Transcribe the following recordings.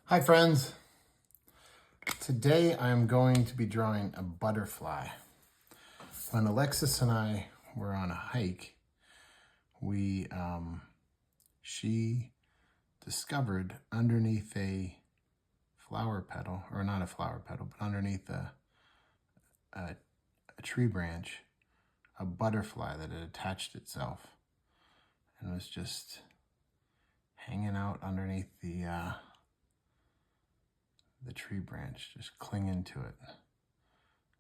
Hi friends, today I'm going to be drawing a butterfly. When Alexis and I were on a hike, she discovered underneath a flower petal, or not a flower petal, but underneath a tree branch, a butterfly that had attached itself and was just hanging out underneath the tree branch, just clinging to it.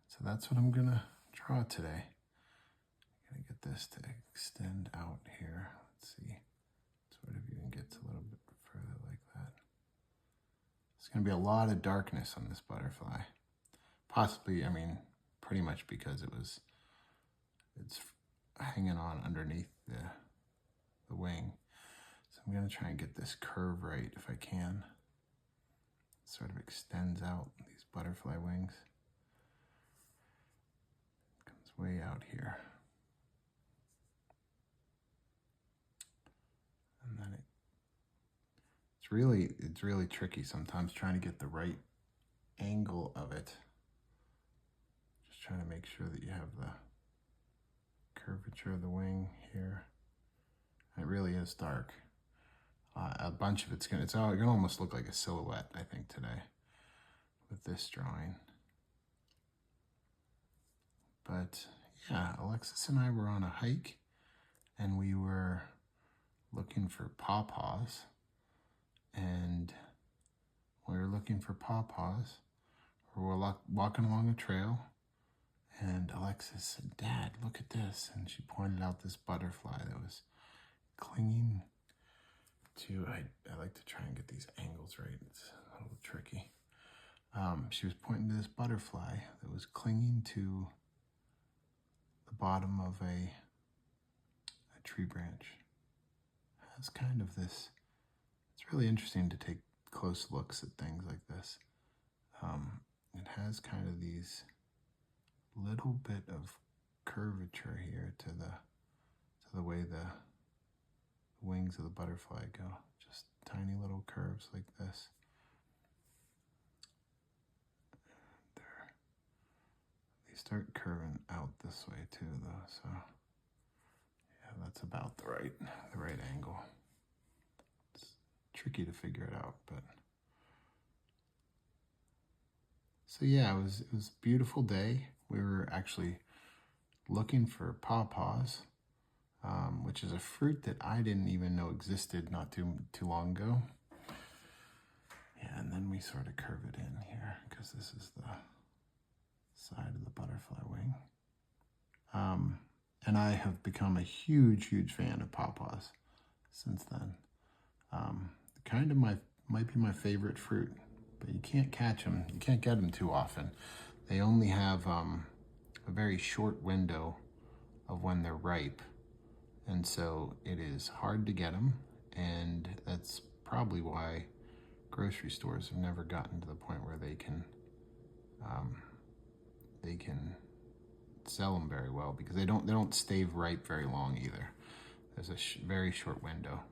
So that's what I'm gonna draw today. I'm gonna get this to extend out here. Let's see, sort of even gets a little bit further like that. There's gonna be a lot of darkness on this butterfly. Possibly, pretty much because it's hanging on underneath the wing. So I'm gonna try and get this curve right if I can. It sort of extends out these butterfly wings. Comes way out here. And then it's really tricky sometimes trying to get the right angle of it. Just trying to make sure that you have the curvature of the wing here. And it really is dark. A bunch of it's gonna almost look like a silhouette, I think, today with this drawing. But yeah, Alexis and I were on a hike and we were looking for pawpaws. And we were looking for pawpaws. We were walking along a trail, and Alexis said, "Dad, look at this." And she pointed out this butterfly that was clinging to, I like to try and get these angles right. It's a little tricky. She was pointing to this butterfly that was clinging to the bottom of a tree branch. It has kind of this, it's really interesting to take close looks at things like this. It has kind of these little bit of curvature here to the way the wings of the butterfly go. Just tiny little curves like this. They start curving out this way too, though. So yeah, that's about the right angle. It's tricky to figure it out, but so yeah, it was a beautiful day. We were actually looking for pawpaws, which is a fruit that I didn't even know existed not too long ago. Yeah, and then we sort of curve it in here because this is the side of the butterfly wing. And I have become a huge fan of pawpaws since then. Kind of might be my favorite fruit, but you can't catch them. You can't get them too often. They only have a very short window of when they're ripe, and so it is hard to get them, and that's probably why grocery stores have never gotten to the point where they can sell them very well, because they don't stay ripe very long either. There's a very short window,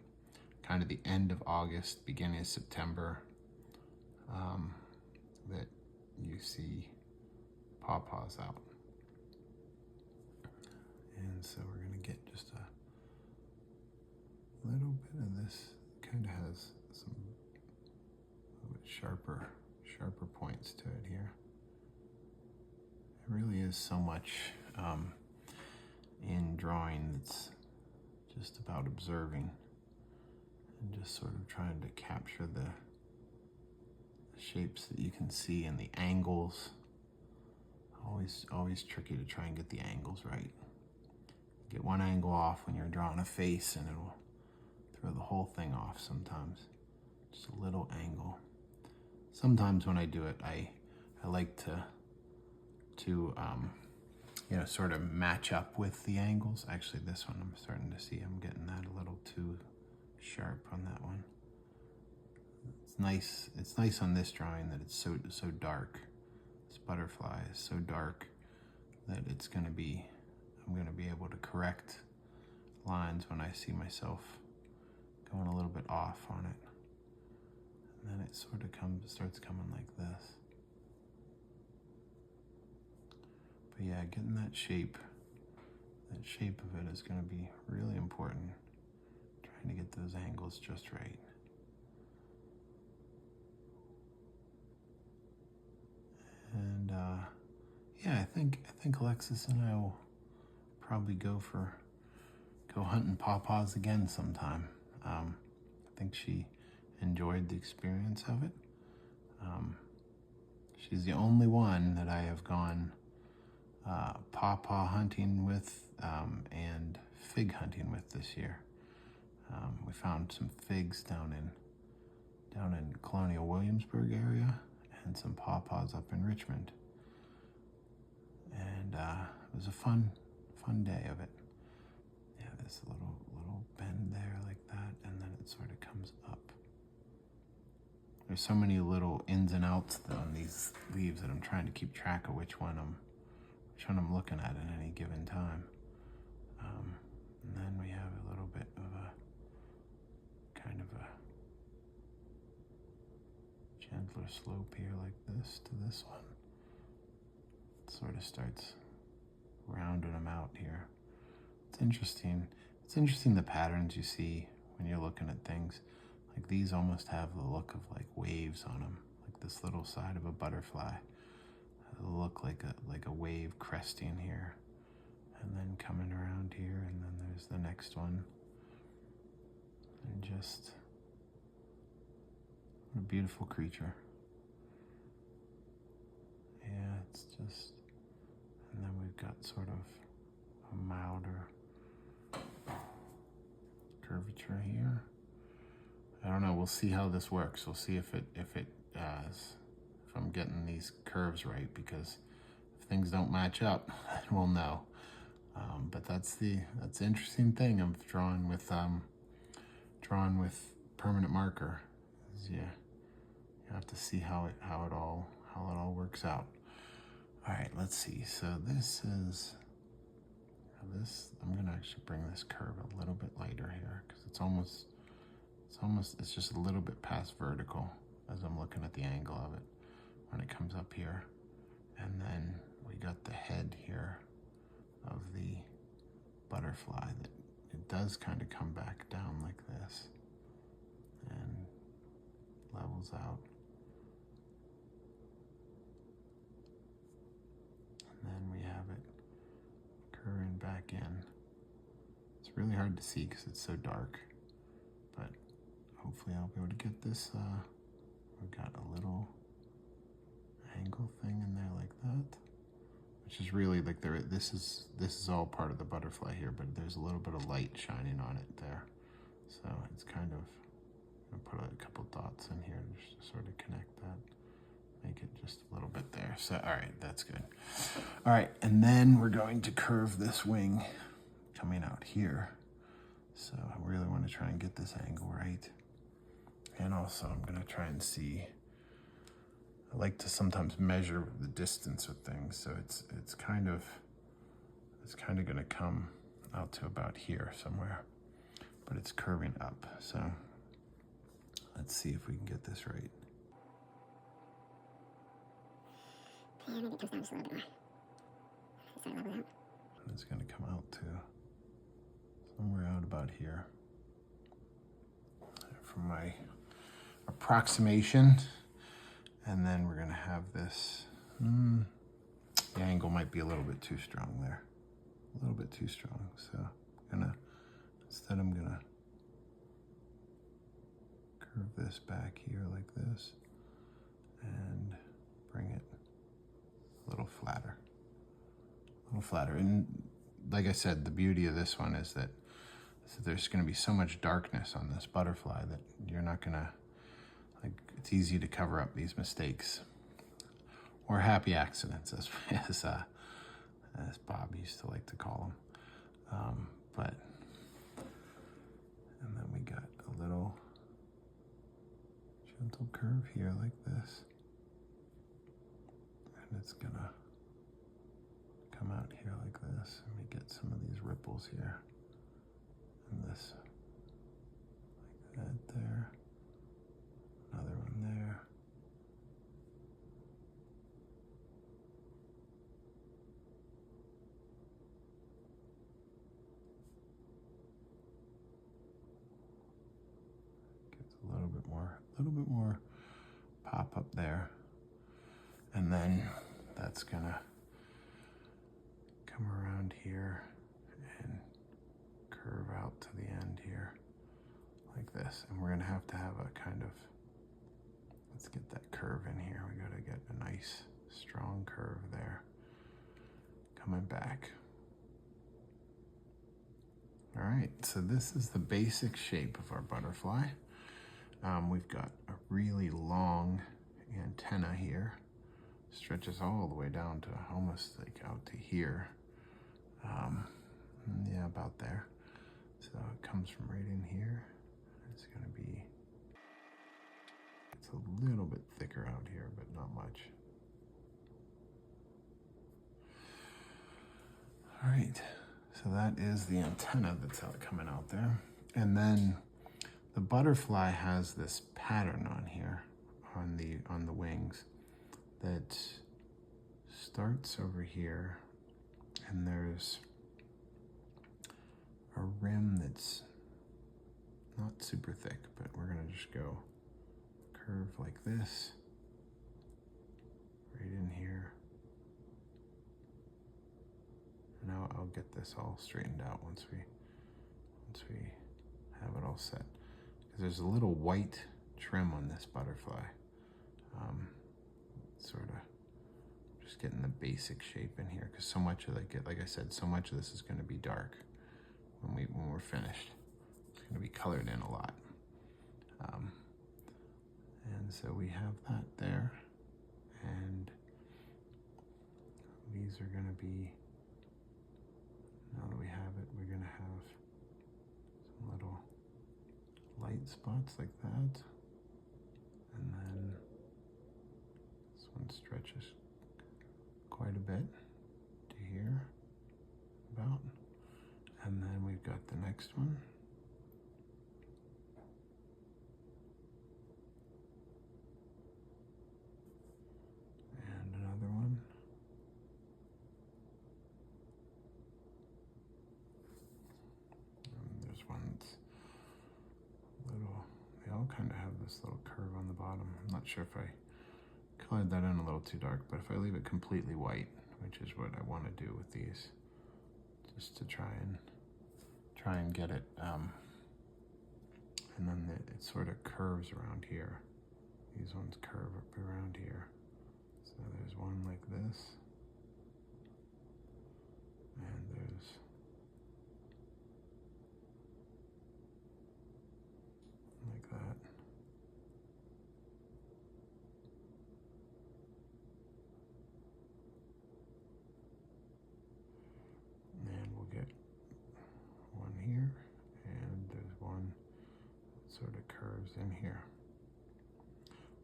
kind of the end of August, beginning of September, that you see pawpaws out. And so we're gonna get just a little bit of this. Kind of has some a little bit sharper points to it here. There really is so much in drawing that's just about observing and just sort of trying to capture the shapes that you can see and the angles. Always tricky to try and get the angles right. Get one angle off when you're drawing a face and it'll throw the whole thing off sometimes. Just a little angle. Sometimes when I do it, I like to sort of match up with the angles. Actually, this one I'm starting to see I'm getting that a little too sharp on that one. It's nice on this drawing that it's so dark. This butterfly is so dark that I'm gonna be able to correct lines when I see myself going a little bit off on it. And then it sort of starts coming like this. But yeah, getting that shape of it is going to be really important. Trying to get those angles just right. And yeah, I think Alexis and I will probably go hunting pawpaws again sometime. I think she enjoyed the experience of it. She's the only one that I have gone pawpaw hunting with and fig hunting with this year. We found some figs down in Colonial Williamsburg area and some pawpaws up in Richmond. And it was a fun day of it. Yeah, there's a little bend there like that, and then it sort of comes up. There's so many little ins and outs on these leaves that I'm trying to keep track of which one I'm looking at any given time. And then we have a little bit of a kind of a gentler slope here like this to this one. It sort of starts rounding them out here. It's interesting. It's interesting the patterns you see when you're looking at things. Like these almost have the look of like waves on them, like this little side of a butterfly. It'll look like a wave cresting here, and then coming around here, and then there's the next one. And just what a beautiful creature. Yeah, it's just, and then we've got sort of a milder curvature here. I don't know. We'll see how this works. We'll see if I'm getting these curves right, because if things don't match up, we'll know. But that's the interesting thing of drawing with permanent marker. Is you have to see how it all works out. All right, let's see. So this is I'm gonna actually bring this curve a little bit lighter here, because it's just a little bit past vertical as I'm looking at the angle of it when it comes up here. And then we got the head here of the butterfly that it does kind of come back down like this and levels out. And then we have it curving back in. It's really hard to see because it's so dark, but hopefully I'll be able to get this. We've got a little angle thing in there like that, which is really like this is all part of the butterfly here, but there's a little bit of light shining on it there. So it's kind of, I'm gonna put a couple dots in here just to sort of connect that, make it just a little bit there. So, all right, that's good. All right, and then we're going to curve this wing coming out here. So I really want to try and get this angle right. And also I'm gonna try and see, I like to sometimes measure the distance with things. So it's kind of gonna come out to about here somewhere, but it's curving up. So let's see if we can get this right. And maybe it comes down just a little bit more. Start level out. And it's gonna come out to somewhere out about here. From my approximation. And then we're gonna have this, the angle might be a little bit too strong there. A little bit too strong. So instead I'm gonna curve this back here like this and bring it a little flatter. And like I said, the beauty of this one is that there's gonna be so much darkness on this butterfly that you're not gonna, it's easy to cover up these mistakes or happy accidents, as Bob used to like to call them. And then we got a little gentle curve here like this, and it's gonna come out here like this, and we get some of these ripples here, and this like that there. Another one there. little bit more pop up there. And then that's gonna come around here and curve out to the end here like this. And we're gonna have a kind of, let's get that curve in here. We gotta get a nice strong curve there coming back. All right, so this is the basic shape of our butterfly. We've got a really long antenna here, stretches all the way down to almost like out to here. Yeah, about there. So it comes from right in here. It's gonna be, it's a little bit thicker out here, but not much. All right, so that is the antenna that's coming out there. And then the butterfly has this pattern on here, on the wings, that starts over here, and there's a rim that's not super thick, but we're gonna just go curve like this, right in here. And now I'll get this all straightened out once we have it all set. Because there's a little white trim on this butterfly. Sort of just getting the basic shape in here, because so much of like I said, so much of this is going to be dark when we're finished. It's going to be colored in a lot. And so we have that there, and these are going to be, now that we have it, we're going to have some little light spots like that, and then this one stretches quite a bit to here, about, and then we've got the next one. And another one. And there's one that's little, they all kind of have this little curve on the bottom. I'm not sure if I colored that in a little too dark, but if I leave it completely white, which is what I want to do with these, just to try and get it, and then it sort of curves around here. These ones curve up around here. So there's one like this, and there's like that. And we'll get one here, and there's one that sort of curves in here.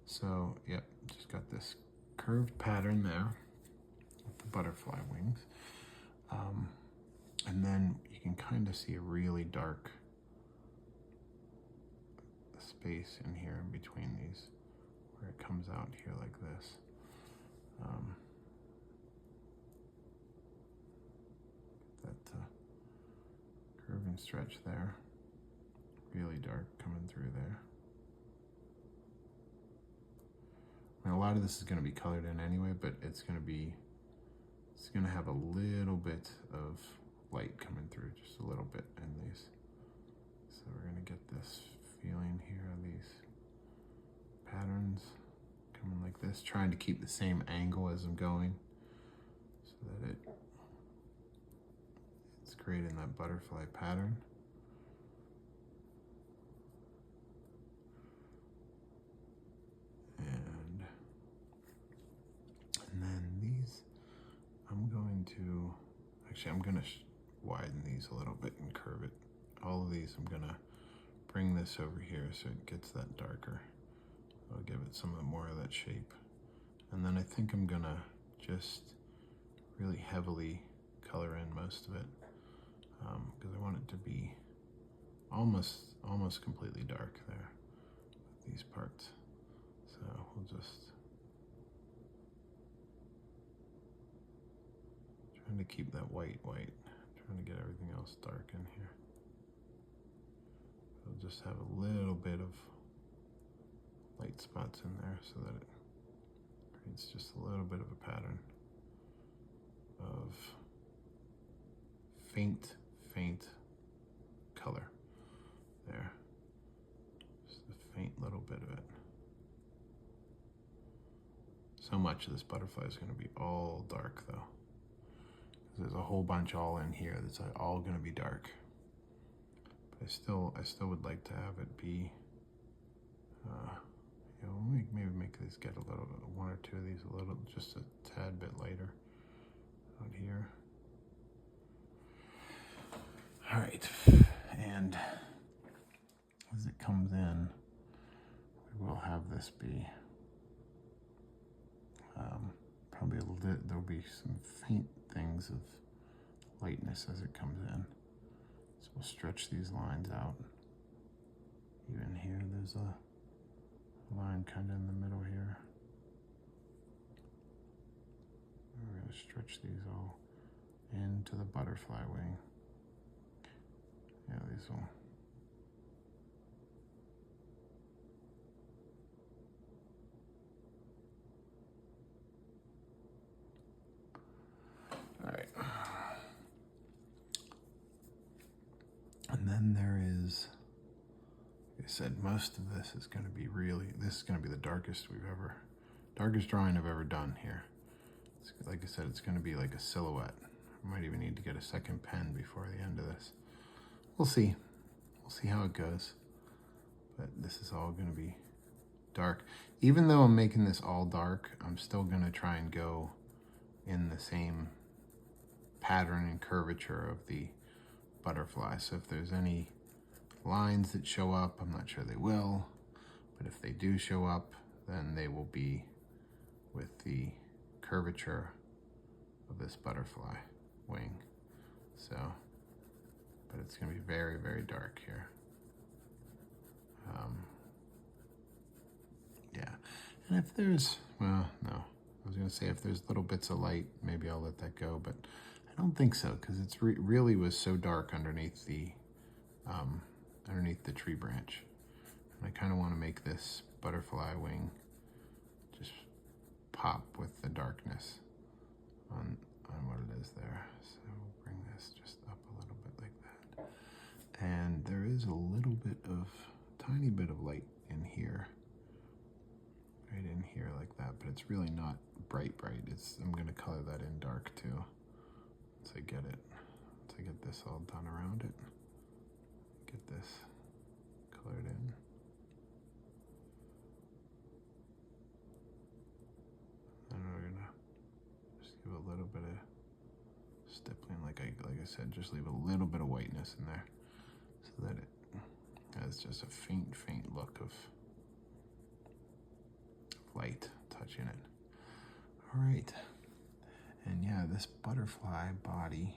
So, yep, just got this curved pattern there with the butterfly wings. And then you can kind of see a really dark space in here in between these, where it comes out here like this. That curve and stretch there, really dark coming through there. I mean, a lot of this is going to be colored in anyway, but it's going to have a little bit of light coming through, just a little bit in these. So we're going to get this feeling here of these patterns coming like this, trying to keep the same angle as I'm going, so that it's creating that butterfly pattern. And then these, I'm going to widen these a little bit and curve it. All of these, I'm gonna bring this over here so it gets that darker. I'll give it some more of that shape. And then I think I'm gonna just really heavily color in most of it, because I want it to be almost completely dark there with these parts. So we'll just trying to keep that white, trying to get everything else dark in here. We'll just have a little bit of white spots in there so that it creates just a little bit of a pattern of faint color there. Just a faint little bit of it. So much of this butterfly is going to be all dark though. There's a whole bunch all in here that's all going to be dark. But I still would like to have it be, you know, maybe make these get a little, one or two of these a little, just a tad bit lighter out here. All right, and as it comes in, we will have this be probably there'll be some faint things of lightness as it comes in. So we'll stretch these lines out. Even here, there's a line kind of in the middle here. We're going to stretch these all into the butterfly wing. Yeah, these will. All right. And then there is, like I said, most of this is going to be this is going to be the darkest drawing I've ever done here. Like I said, it's going to be like a silhouette. I might even need to get a second pen before the end of this. We'll see. We'll see how it goes. But this is all going to be dark. Even though I'm making this all dark, I'm still going to try and go in the same pattern and curvature of the butterfly. So if there's any lines that show up, I'm not sure they will, but if they do show up, then they will be with the curvature of this butterfly wing. So, but it's going to be very, very dark here. Yeah, and if there's, well, no, I was going to say if there's little bits of light, maybe I'll let that go, but I don't think so, because it's really was so dark underneath the tree branch. And I kind of want to make this butterfly wing just pop with the darkness on what it is there. So we'll bring this just up a little bit like that. And there is a little bit of, tiny bit of light in here. Right in here like that, but it's really not bright. I'm going to color that in dark too. Once I get this all done around it, get this colored in. And we're gonna just give a little bit of stippling, like I said, just leave a little bit of whiteness in there, so that it has just a faint look of light touching it. All right, and yeah, this butterfly body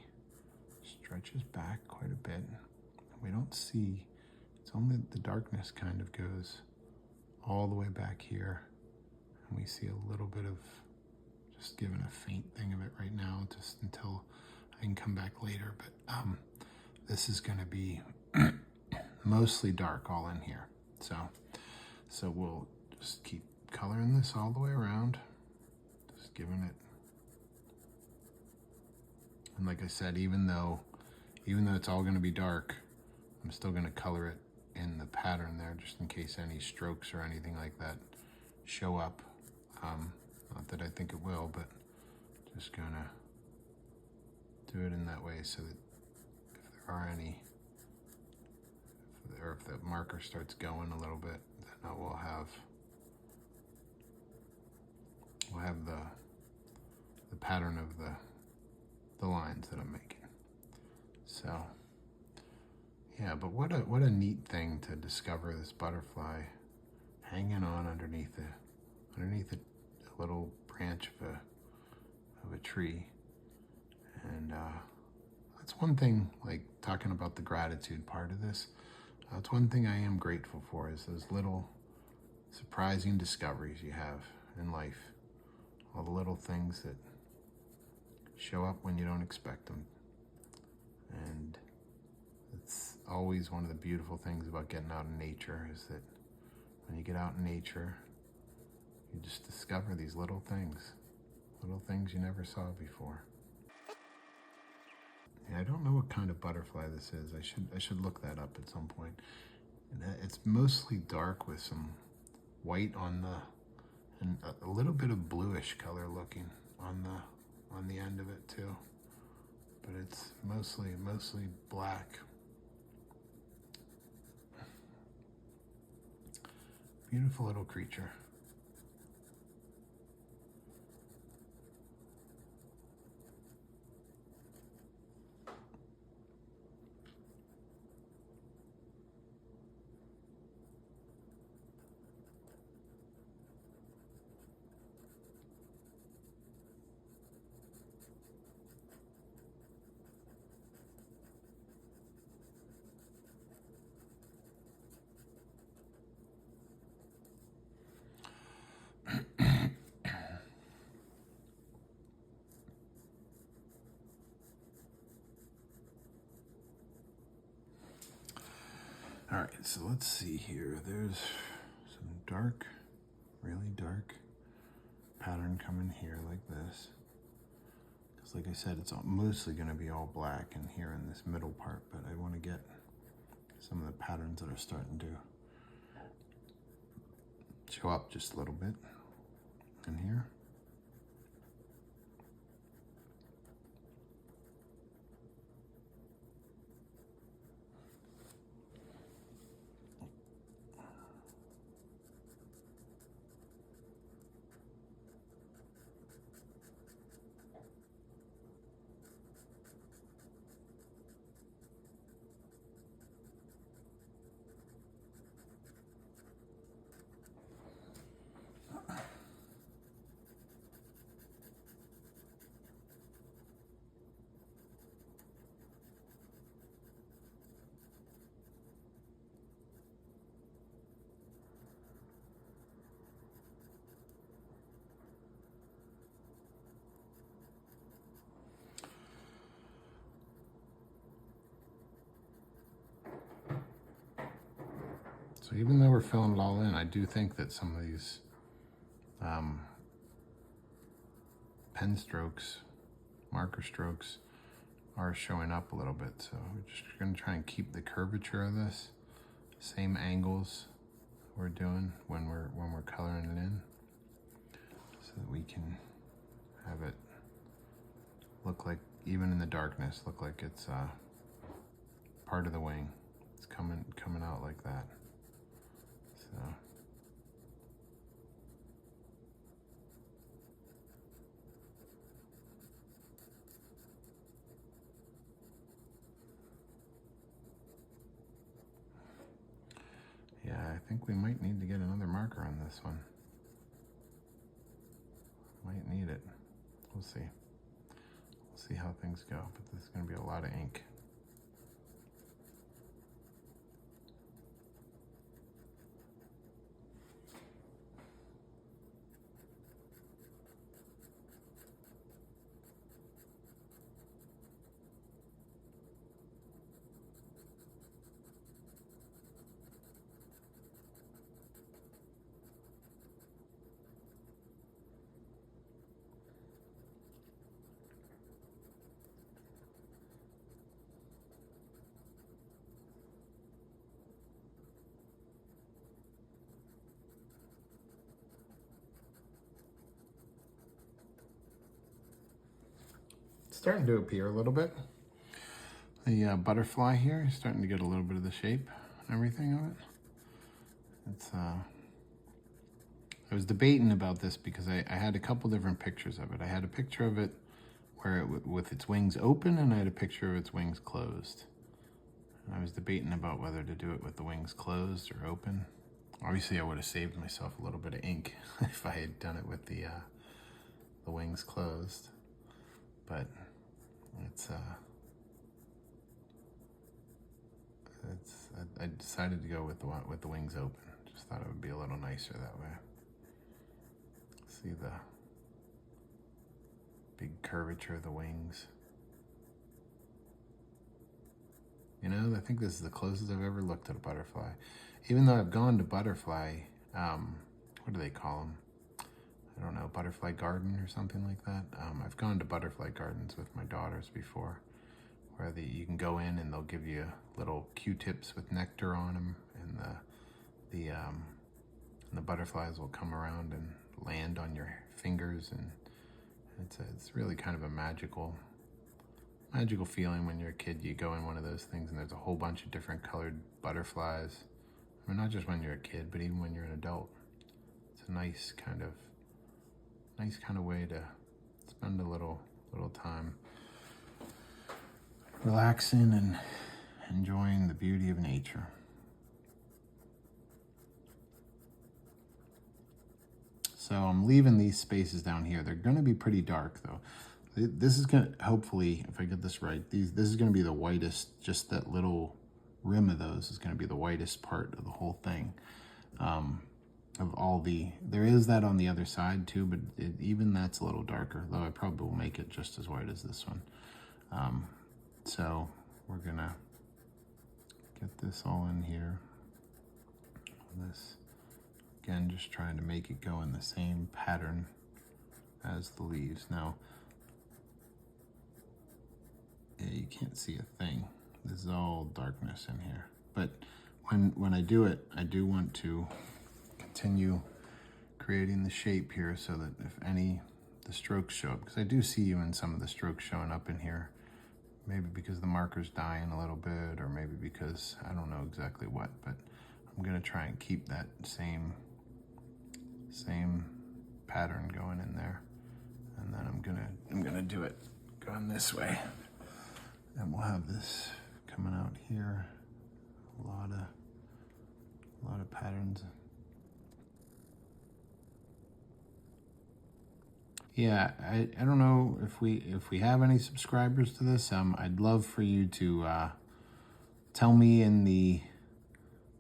stretches back quite a bit. We don't see, it's only the darkness kind of goes all the way back here, and we see a little bit of just giving a faint thing of it right now, just until I can come back later. But this is going to be mostly dark all in here, so we'll just keep coloring this all the way around, just giving it. And like I said, even though it's all going to be dark, I'm still going to color it in the pattern there, just in case any strokes or anything like that show up. Not that I think it will, but just going to do it in that way, so that if there are any, or if the marker starts going a little bit, then we'll have the pattern of the lines that I'm making. So yeah, but what a neat thing to discover, this butterfly hanging on underneath a little branch of a tree. And that's one thing, like talking about the gratitude part of this, that's one thing I am grateful for, is those little surprising discoveries you have in life. All the little things that show up when you don't expect them. And it's always one of the beautiful things about getting out in nature, is that when you get out in nature, you just discover these little things you never saw before. Yeah, I don't know what kind of butterfly this is. I should look that up at some point. It's mostly dark with some white on the, and a little bit of bluish color looking on the end of it too. But it's mostly black. Beautiful little creature. All right, so let's see here. There's some dark, really dark pattern coming here like this. Because like I said, it's mostly going to be all black in here in this middle part, but I want to get some of the patterns that are starting to show up just a little bit in here. So even though we're filling it all in, I do think that some of these pen strokes, marker strokes, are showing up a little bit. So we're just going to try and keep the curvature of this, same angles we're doing when we're coloring it in, so that we can have it look like, even in the darkness, look like it's part of the wing. It's coming out like that. So yeah, I think we might need to get another marker on this one. Might need it. We'll see. We'll see how things go, but there's going to be a lot of ink. Starting to appear a little bit. The butterfly here is starting to get a little bit of the shape and everything of it. It's I was debating about this because I had a couple different pictures of it. I had a picture of it where with its wings open, and I had a picture of its wings closed. And I was debating about whether to do it with the wings closed or open. Obviously, I would have saved myself a little bit of ink if I had done it with the wings closed. But I decided to go with the wings open. Just thought it would be a little nicer that way. See the big curvature of the wings. You know, I think this is the closest I've ever looked at a butterfly. Even though I've gone to butterfly what do they call them? I don't know, butterfly garden or something like that. I've gone to butterfly gardens with my daughters before, where you can go in and they'll give you little Q-tips with nectar on them, and the butterflies will come around and land on your fingers, and it's really kind of a magical feeling when you're a kid. You go in one of those things and there's a whole bunch of different colored butterflies. I mean, not just when you're a kid, but even when you're an adult. It's a nice kind of way to spend a little time relaxing and enjoying the beauty of nature. So I'm leaving these spaces down here. They're going to be pretty dark though. This is going to, hopefully, if I get this right, this is going to be the whitest, just that little rim of those is going to be the whitest part of the whole thing. Of all there is that on the other side too, but even that's a little darker, though I probably will make it just as white as this one. So we're going to get this all in here. This, again, just trying to make it go in the same pattern as the leaves. Now, yeah, you can't see a thing. This is all darkness in here. But when I do it, I do want to continue creating the shape here so that if the strokes show up, because I do see you in some of the strokes showing up in here, maybe because the marker's dying a little bit, or maybe because I don't know exactly what, but I'm gonna try and keep that same pattern going in there. And then I'm gonna do it going this way. And we'll have this coming out here. A lot of patterns. Yeah, I don't know if we have any subscribers to this. I'd love for you to tell me in the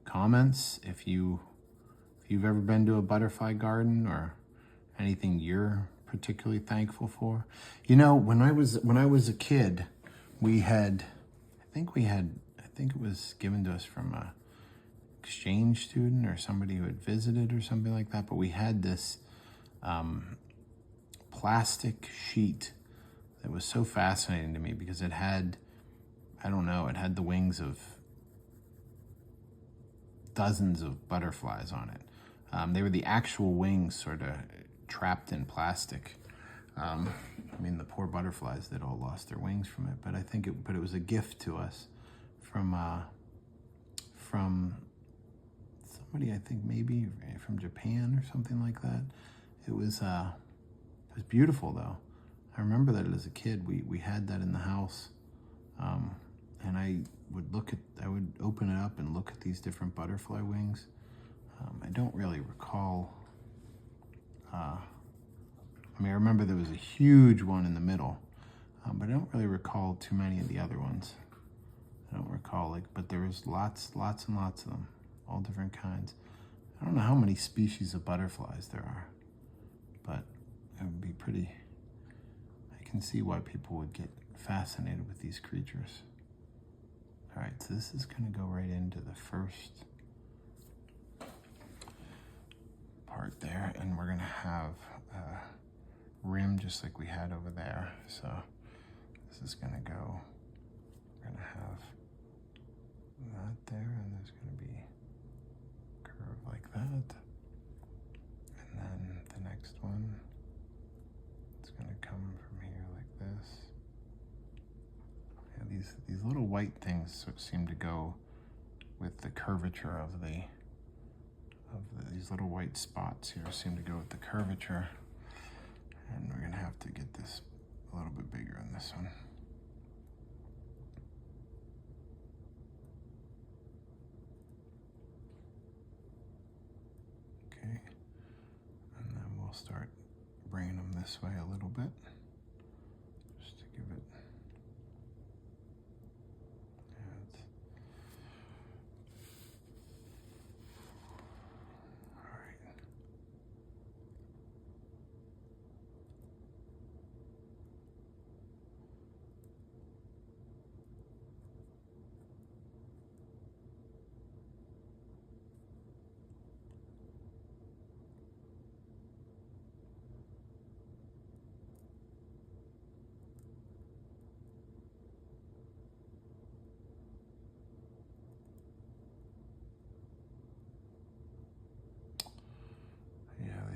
comments if you've ever been to a butterfly garden or anything you're particularly thankful for. You know, when I was a kid, we had, I think it was given to us from a exchange student or somebody who had visited or something like that, but we had this plastic sheet that was so fascinating to me because it had, I don't know, it had the wings of dozens of butterflies on it. They were the actual wings sort of trapped in plastic. I mean, the poor butterflies that all lost their wings from it, but it was a gift to us from somebody, I think maybe from Japan or something like that. It was beautiful though. I remember that as a kid, we had that in the house, and I would open it up and look at these different butterfly wings. I don't really recall. I remember there was a huge one in the middle, but I don't really recall too many of the other ones. I don't recall, but there was lots and lots of them, all different kinds. I don't know how many species of butterflies there are, but it would be pretty, I can see why people would get fascinated with these creatures. All right, so this is gonna go right into the first part there, and we're gonna have a rim just like we had over there. So this is gonna go, we're gonna have that there, and there's gonna be a curve like that. And then the next one, it's gonna come from here like this. Yeah, these little white things seem to go with the curvature of these little white spots here seem to go with the curvature. And we're gonna have to get this a little bit bigger in this one. Okay, and then we'll start bringing them this way a little bit, just to give it, all right.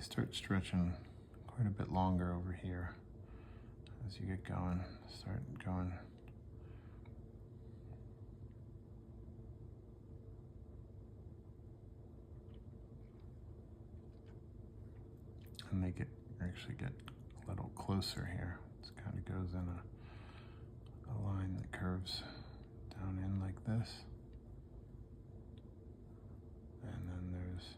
they start stretching quite a bit longer over here as you get going, start going. And they actually get a little closer here. It kind of goes in a line that curves down in like this. And then there's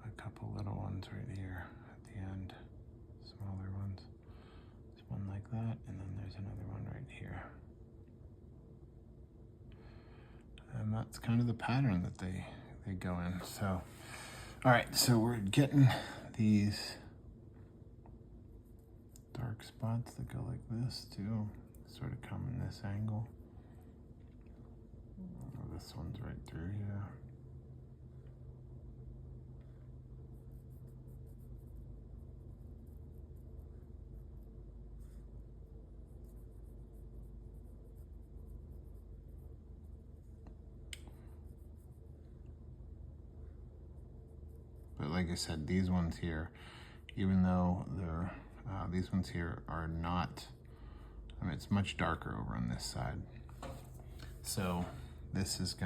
a couple little ones right here at the end, smaller ones. There's one like that, and then there's another one right here. And that's kind of the pattern that they go in. So, all right, so we're getting these dark spots that go like this too, sort of come in this angle. Oh, this one's right through here. But like I said, these ones here, even though they're, these ones here are not, I mean, it's much darker over on this side. So this is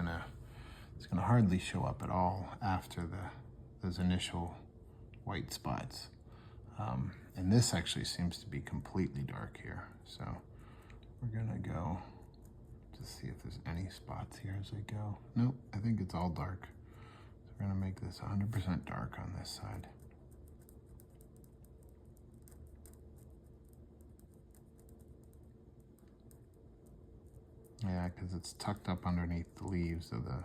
it's gonna hardly show up at all after those initial white spots. And this actually seems to be completely dark here. So we're gonna go to see if there's any spots here as I go. Nope, I think it's all dark. So we're gonna make this 100% dark on this side. Yeah, because it's tucked up underneath the leaves of the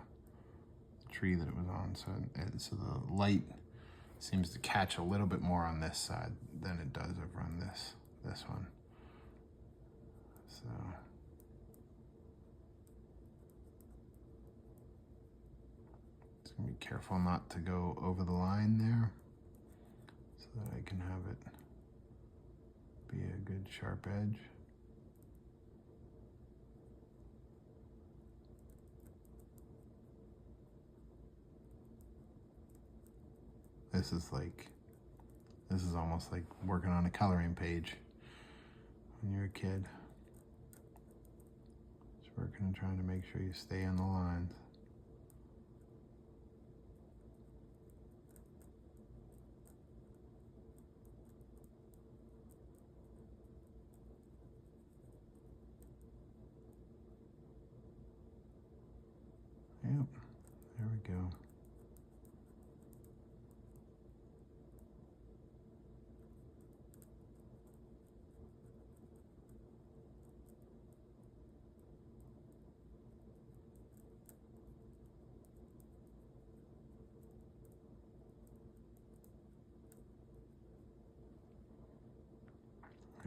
tree that it was on. So the light seems to catch a little bit more on this side than it does over on this one. So just gonna be careful not to go over the line there so that I can have it be a good sharp edge. This is almost like working on a coloring page when you're a kid. Just working and trying to make sure you stay on the lines. Yep, there we go.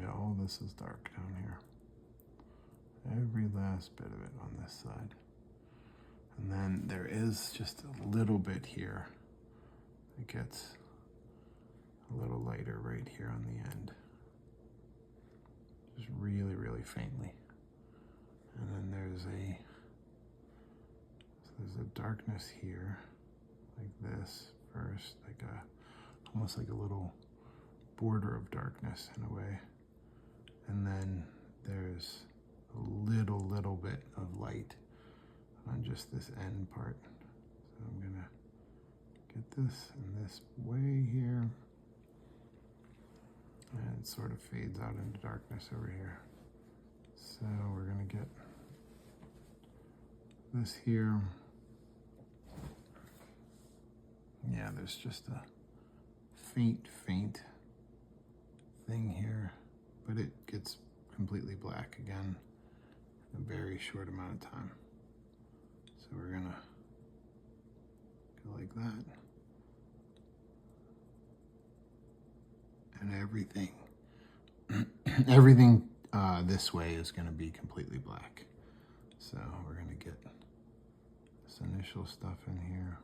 Yeah, all this is dark down here. Every last bit of it on this side. And then there is just a little bit here. It gets a little lighter right here on the end. Just really, really faintly. And then there's a darkness here, like this first, almost like a little border of darkness in a way. And then there's a little bit of light on just this end part. So I'm gonna get this in this way here. And it sort of fades out into darkness over here. So we're gonna get this here. Yeah, there's just a faint thing here, but it gets completely black again in a very short amount of time. So we're gonna go like that. And everything this way is gonna be completely black. So we're gonna get this initial stuff in here.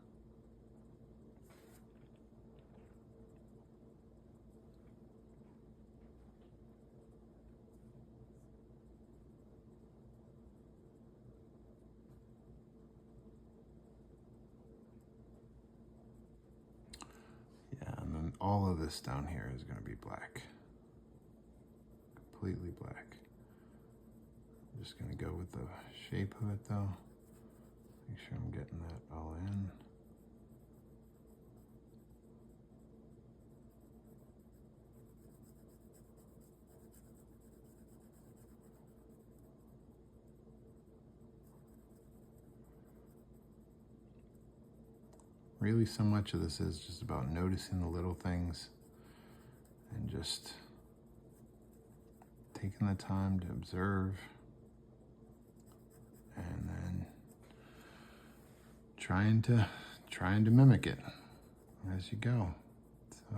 all of this down here is going to be black. Completely black. I'm just going to go with the shape of it though. Make sure I'm getting that all in. Really, so much of this is just about noticing the little things and just taking the time to observe and then trying to mimic it as you go. So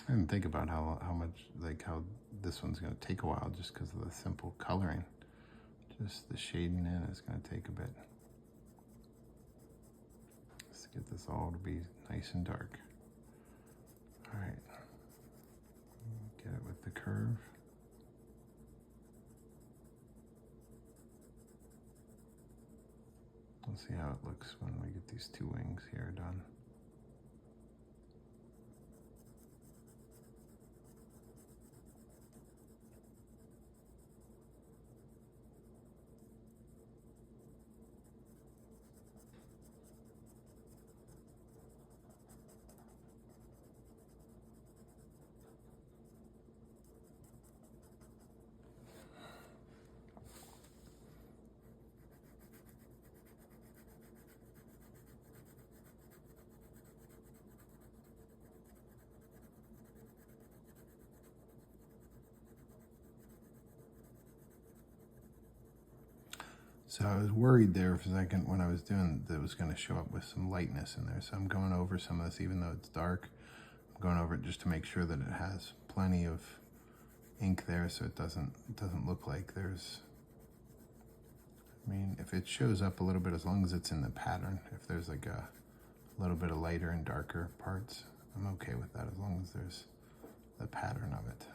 I didn't think about how much, like how this one's going to take a while just because of the simple coloring. Just the shading in is going to take a bit. Let's get this all to be nice and dark. All right, get it with the curve. We'll see how it looks when we get these two wings here done. So I was worried there for a second when I was doing that it was going to show up with some lightness in there. So I'm going over some of this, even though it's dark. I'm going over it just to make sure that it has plenty of ink there, so it doesn't look like there's. I mean, if it shows up a little bit, as long as it's in the pattern. If there's like a little bit of lighter and darker parts, I'm okay with that as long as there's the pattern of it.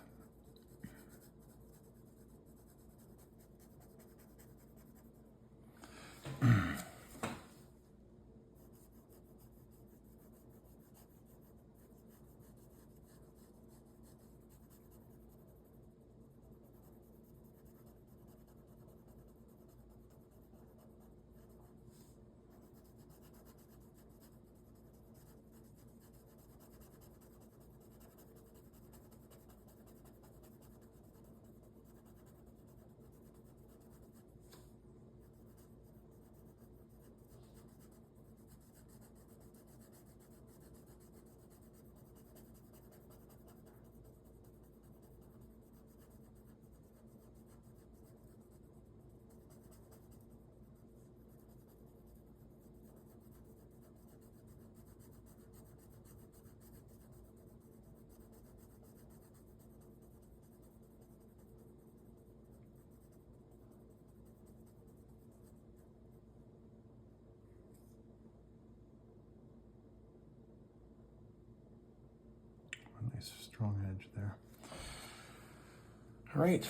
Nice strong edge there. All right,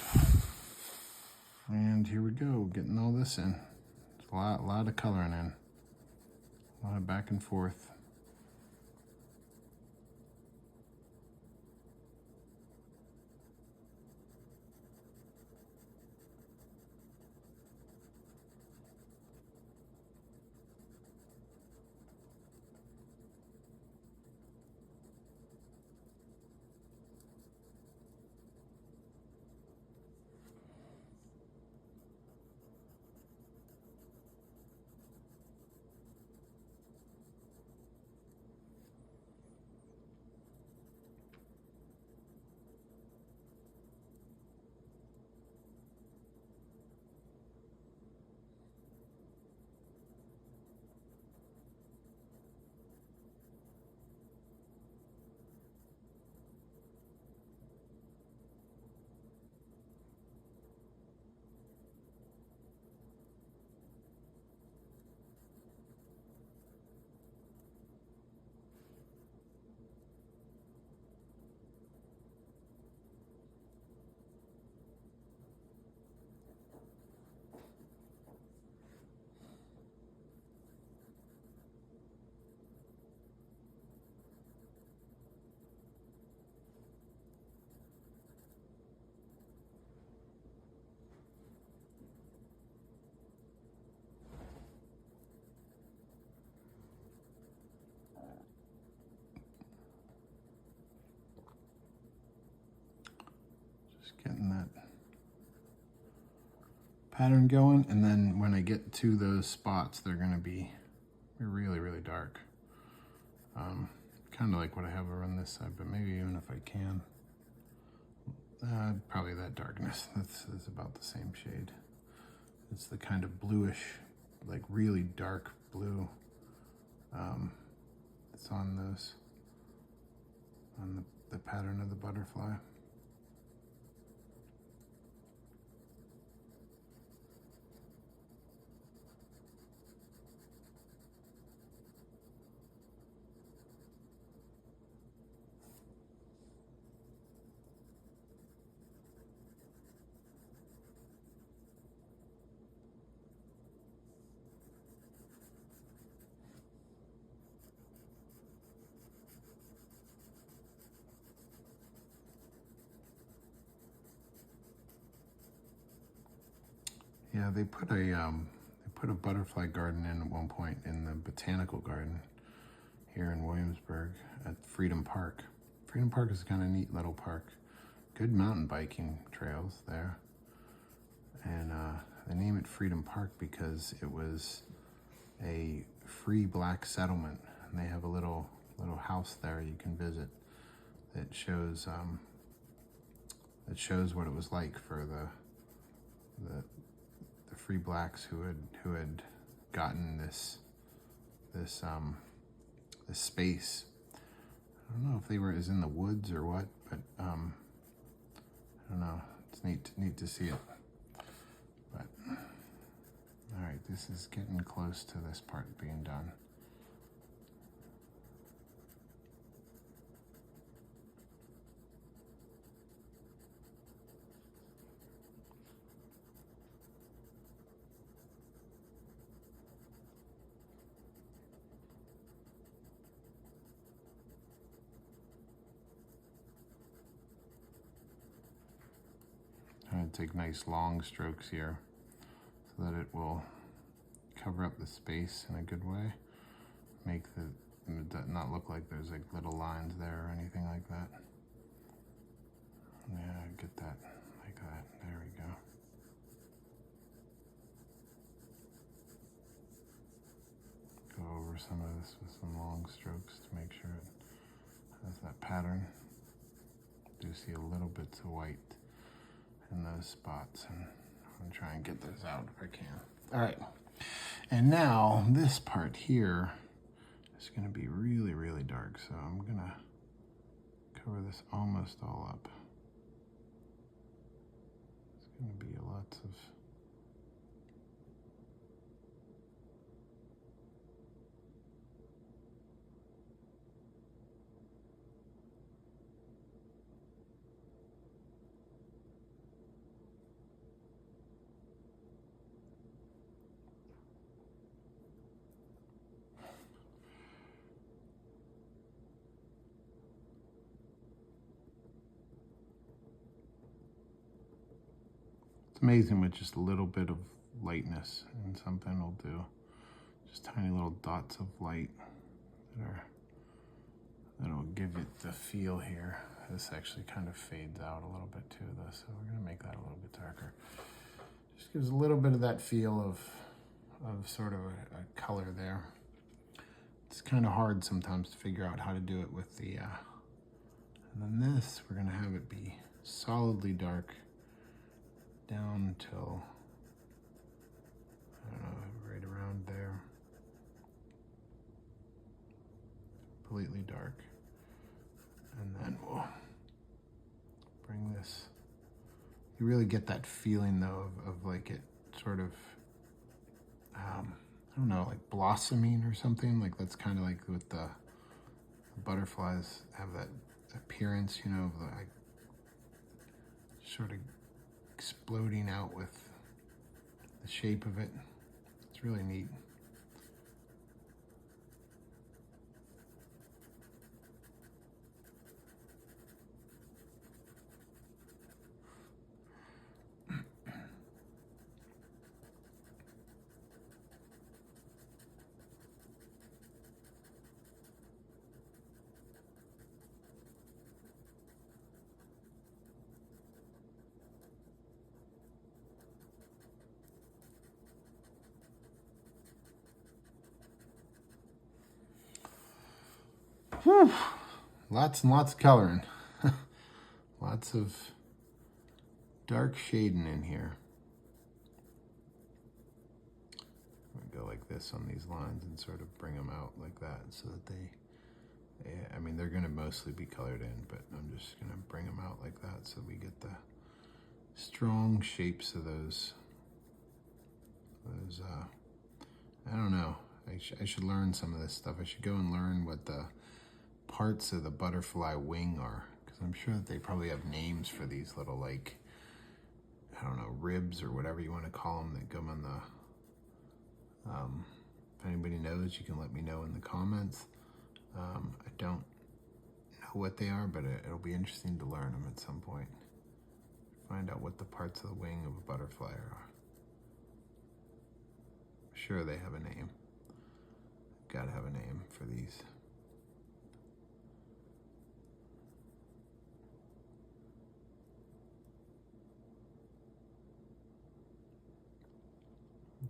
and here we go, getting all this in. There's a lot of coloring in, a lot of back and forth. pattern going, and then when I get to those spots, they're going to be really, really dark. Kind of like what I have around this side, but maybe even if I can. Probably that darkness. That's about the same shade. It's the kind of bluish, like really dark blue. It's on those, on the pattern of the butterfly. Yeah, they put a butterfly garden in at one point in the botanical garden here in Williamsburg at Freedom Park. Freedom Park is a kind of neat little park. Good mountain biking trails there. And they name it Freedom Park because it was a free black settlement. And they have a little house there you can visit that shows what it was like for the free blacks who had gotten this space. I don't know if they were in the woods or what, but I don't know. It's neat to see it. But all right, this is getting close to this part being done. I'm going to take nice long strokes here so that it will cover up the space in a good way. Make it not look like there's like little lines there or anything like that. Yeah, get that like that. There we go. Go over some of this with some long strokes to make sure it has that pattern. Do see a little bits of white in those spots, and I'm gonna try and get those out if I can. All right, and now this part here is gonna be really, really dark, so I'm gonna cover this almost all up. It's gonna be lots of It's amazing with just a little bit of lightness and something will do. Just tiny little dots of light that'll give it the feel here. This actually kind of fades out a little bit too though, so we're gonna make that a little bit darker. Just gives a little bit of that feel of sort of a color there. It's kind of hard sometimes to figure out how to do it with the, and then this, we're gonna have it be solidly dark down till, I don't know, right around there. Completely dark. And then we'll bring this, you really get that feeling though of like it sort of, I don't know, like blossoming or something. Like that's kind of like with the butterflies have that appearance, you know, of the, like, sort of exploding out with the shape of it. It's really neat. Whew. Lots and lots of coloring. Lots of dark shading in here. I'm gonna go like this on these lines and sort of bring them out like that so that I mean, they're gonna mostly be colored in, but I'm just gonna bring them out like that so we get the strong shapes of those, I don't know. I should learn some of this stuff. I should go and learn what the parts of the butterfly wing are, because I'm sure that they probably have names for these little, like, I don't know, ribs or whatever you want to call them that come on the, if anybody knows, you can let me know in the comments. I don't know what they are, but it'll be interesting to learn them at some point. Find out what the parts of the wing of a butterfly are. Sure, they have a name. Gotta have a name for these.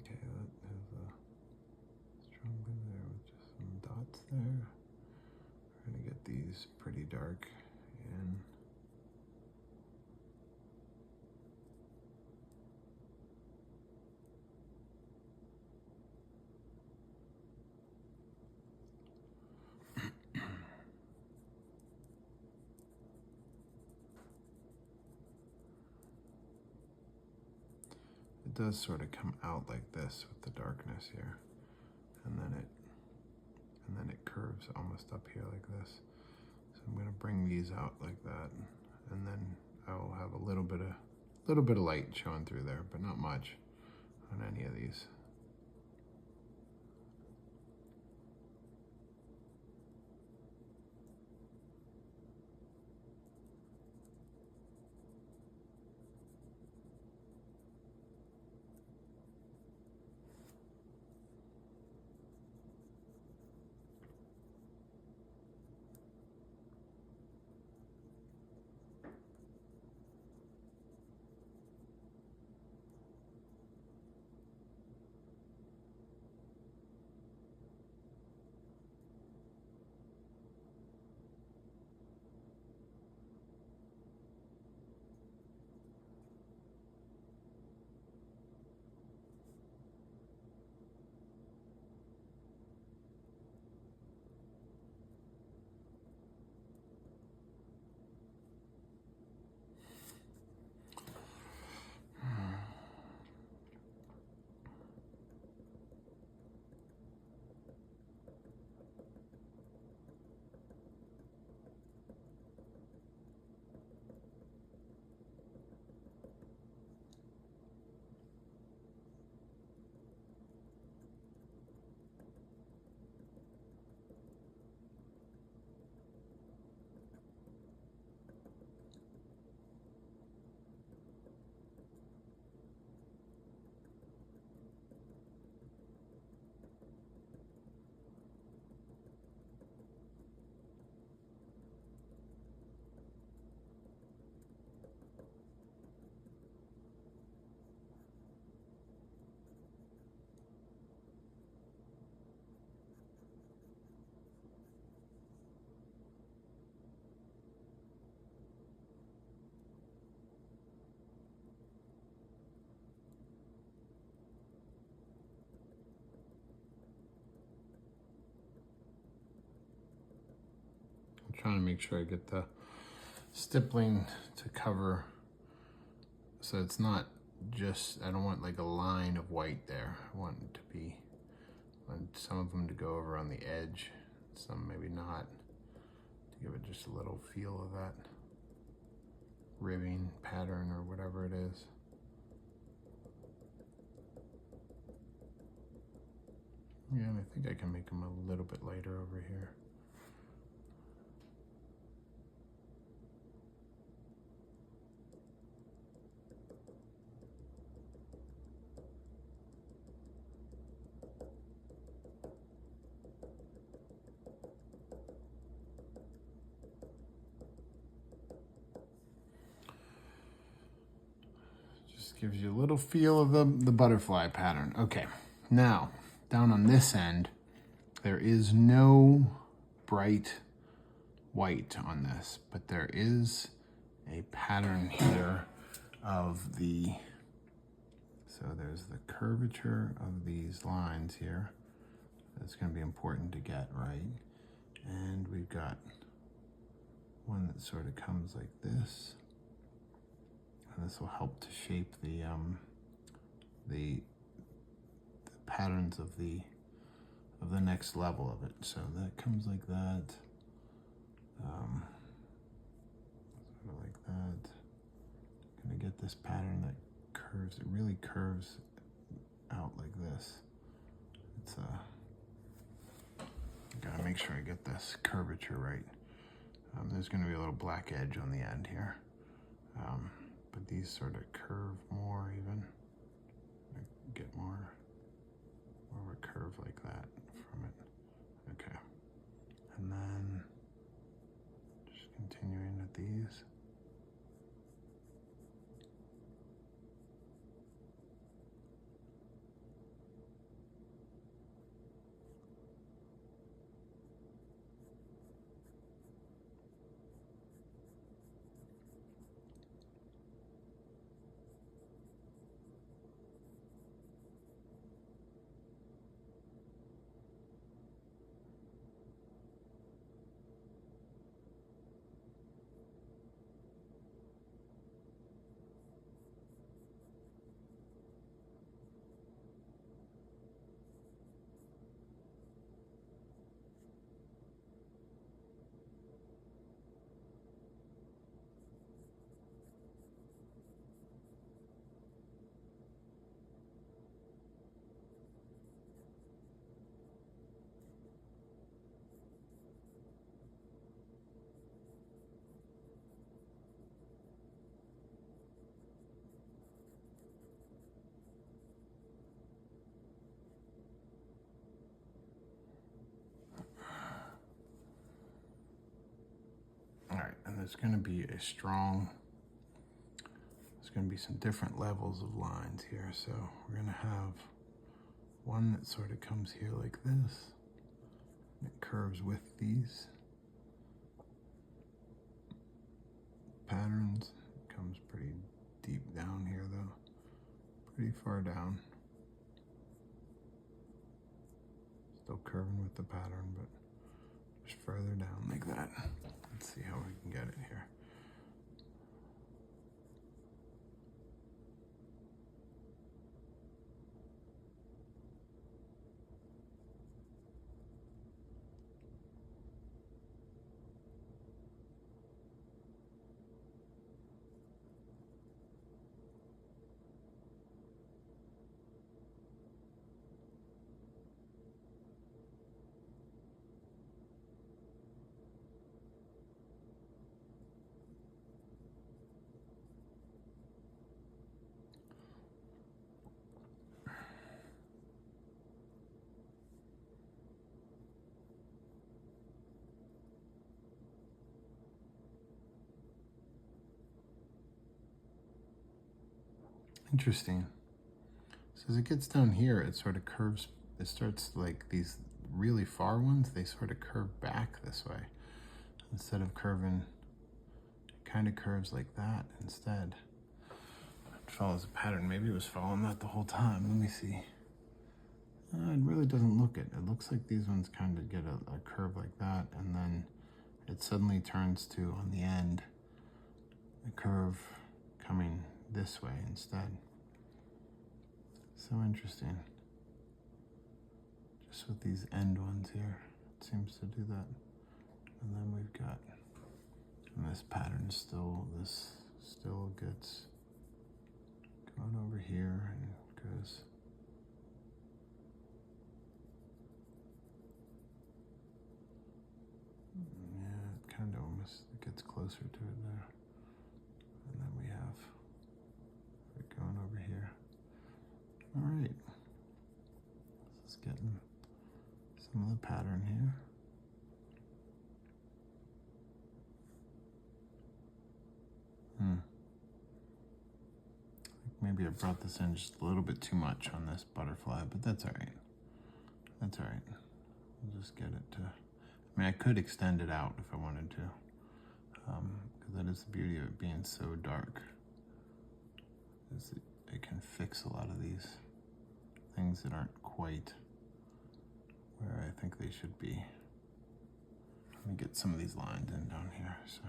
Okay, that has a strong blue there with just some dots there. We're gonna get these pretty dark in. It does sort of come out like this with the darkness here, and then it curves almost up here like this. So I'm going to bring these out like that, and then I will have a little bit of light showing through there, but not much on any of these. Trying to make sure I get the stippling to cover so it's not just, I don't want like a line of white there. I want it to be, I want some of them to go over on the edge, some maybe not, to give it just a little feel of that ribbing pattern or whatever it is. Yeah, and I think I can make them a little bit lighter over here. Gives you a little feel of the butterfly pattern. Okay, now down on this end, there is no bright white on this, but there is a pattern here of the, so there's the curvature of these lines here. That's going to be important to get right. And we've got one that sort of comes like this. And this will help to shape the patterns of the next level of it. So that comes like that. Sort of like that. I'm gonna get this pattern that curves, it really curves out like this. It's gotta make sure I get this curvature right. There's gonna be a little black edge on the end here. But these sort of curve more even. Get more of a curve like that from it. Okay. And then just continuing with these. All right, and there's going to be there's going to be some different levels of lines here. So we're going to have one that sort of comes here like this. It curves with these patterns. It comes pretty deep down here though, pretty far down. Still curving with the pattern, but just further down like that. Let's see how we can get it here. Interesting. So as it gets down here, it sort of curves, it starts like these really far ones, they sort of curve back this way. Instead of curving, it kind of curves like that instead. It follows a pattern. Maybe it was following that the whole time. Let me see. It really doesn't look it. It looks like these ones kind of get a curve like that, and then it suddenly turns to, on the end, a curve coming this way instead. So interesting. Just with these end ones here, it seems to do that. And then we've got, and this pattern still gets going over here and goes. Yeah, it kind of almost gets closer to it there. And then we have it going over here. All right, this is getting some of the pattern here. Maybe I brought this in just a little bit too much on this butterfly, but that's all right. That's all right. We'll just get it to, I mean, I could extend it out if I wanted to, because that is the beauty of it being so dark, is that it can fix a lot of these things that aren't quite where I think they should be. Let me get some of these lines in down here. So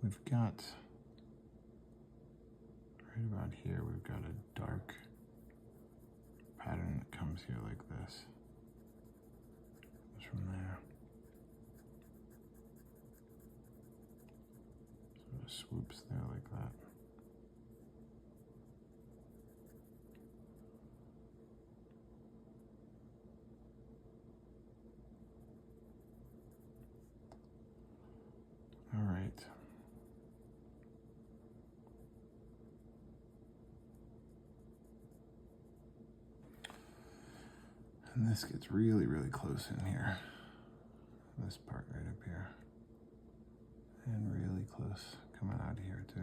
we've got, right about here, we've got a dark pattern that comes here like this. Goes from there. Sort of swoops there like that. All right. And this gets really, really close in here. This part right up here. And really close coming out of here too.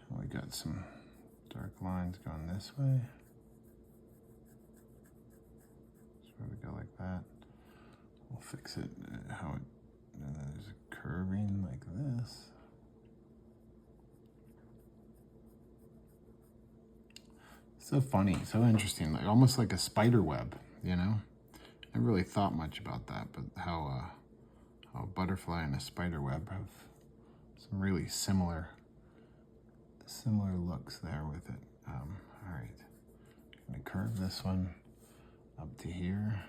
And we got some dark lines going this way. Sort of go like that. We'll fix it how it, and then there's a curving like this. So funny, so interesting, like almost like a spider web, you know? I never really thought much about that, but how a butterfly and a spider web have some really similar looks there with it. All right, I'm gonna curve this one up to here.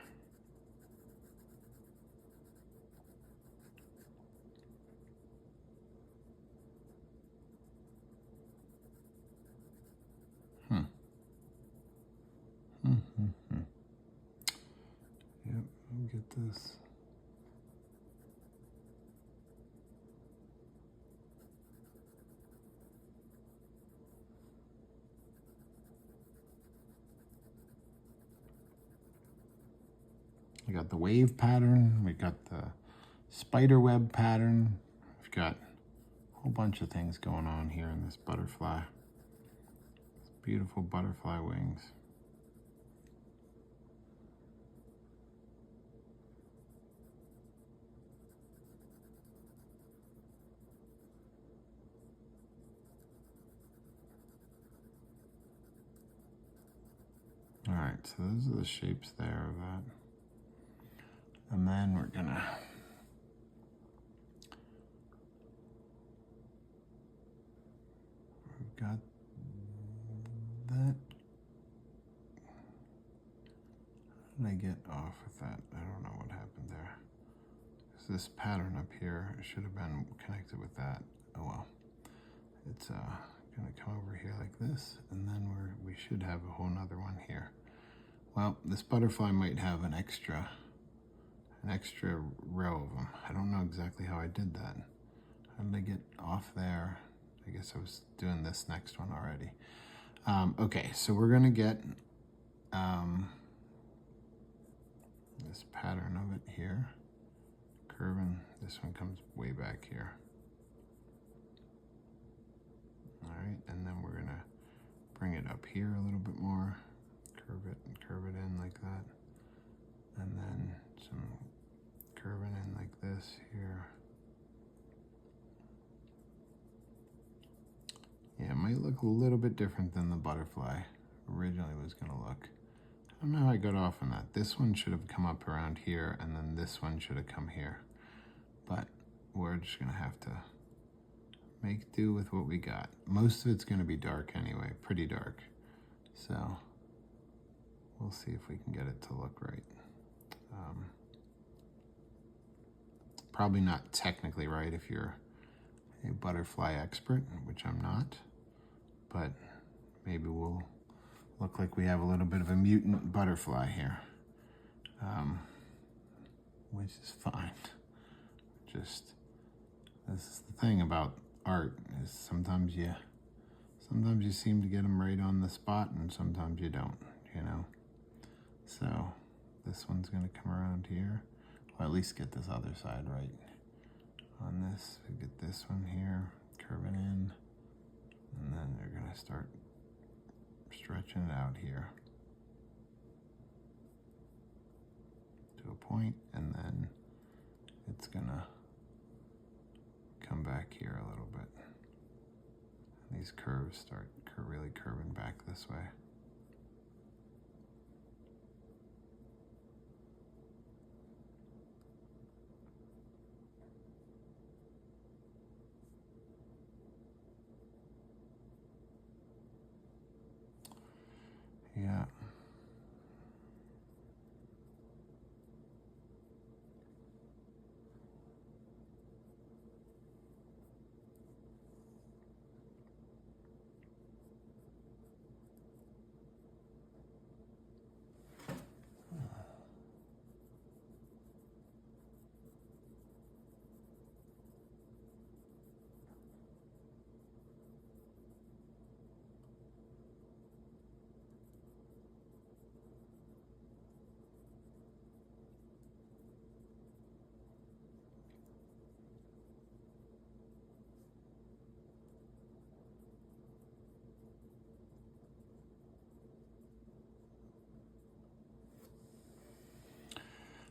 Yep, let me get this. We got the wave pattern, we got the spider web pattern, we've got a whole bunch of things going on here in this butterfly. Beautiful butterfly wings. All right, so those are the shapes there of that. And then we're gonna we've got that. How did I get off with that? I don't know what happened there. So this pattern up here should have been connected with that. Oh well. It's gonna come over here like this, and then we should have a whole nother one here. Well, this butterfly might have an extra row of them. I don't know exactly how I did that. How did I get off there? I guess I was doing this next one already. Okay, so we're gonna get this pattern of it here, curving. This one comes way back here. All right, and then we're gonna bring it up here a little bit more, curve it in like that, and then some curving in like this here. Yeah, it might look a little bit different than the butterfly originally was gonna look. I don't know how I got off on that. This one should have come up around here, and then this one should have come here. But we're just gonna have to make do with what we got. Most of it's gonna be dark anyway, pretty dark. So we'll see if we can get it to look right. Probably not technically right if you're a butterfly expert, which I'm not, but maybe we'll look like we have a little bit of a mutant butterfly here, which is fine. Just, this is the thing about art, is sometimes you seem to get them right on the spot, and sometimes you don't, you know? So this one's gonna come around here. Well, at least get this other side right. On this, we get this one here, curving in, and then they're gonna start stretching it out here to a point, and then it's gonna come back here a little bit. And these curves start really curving back this way. Yeah.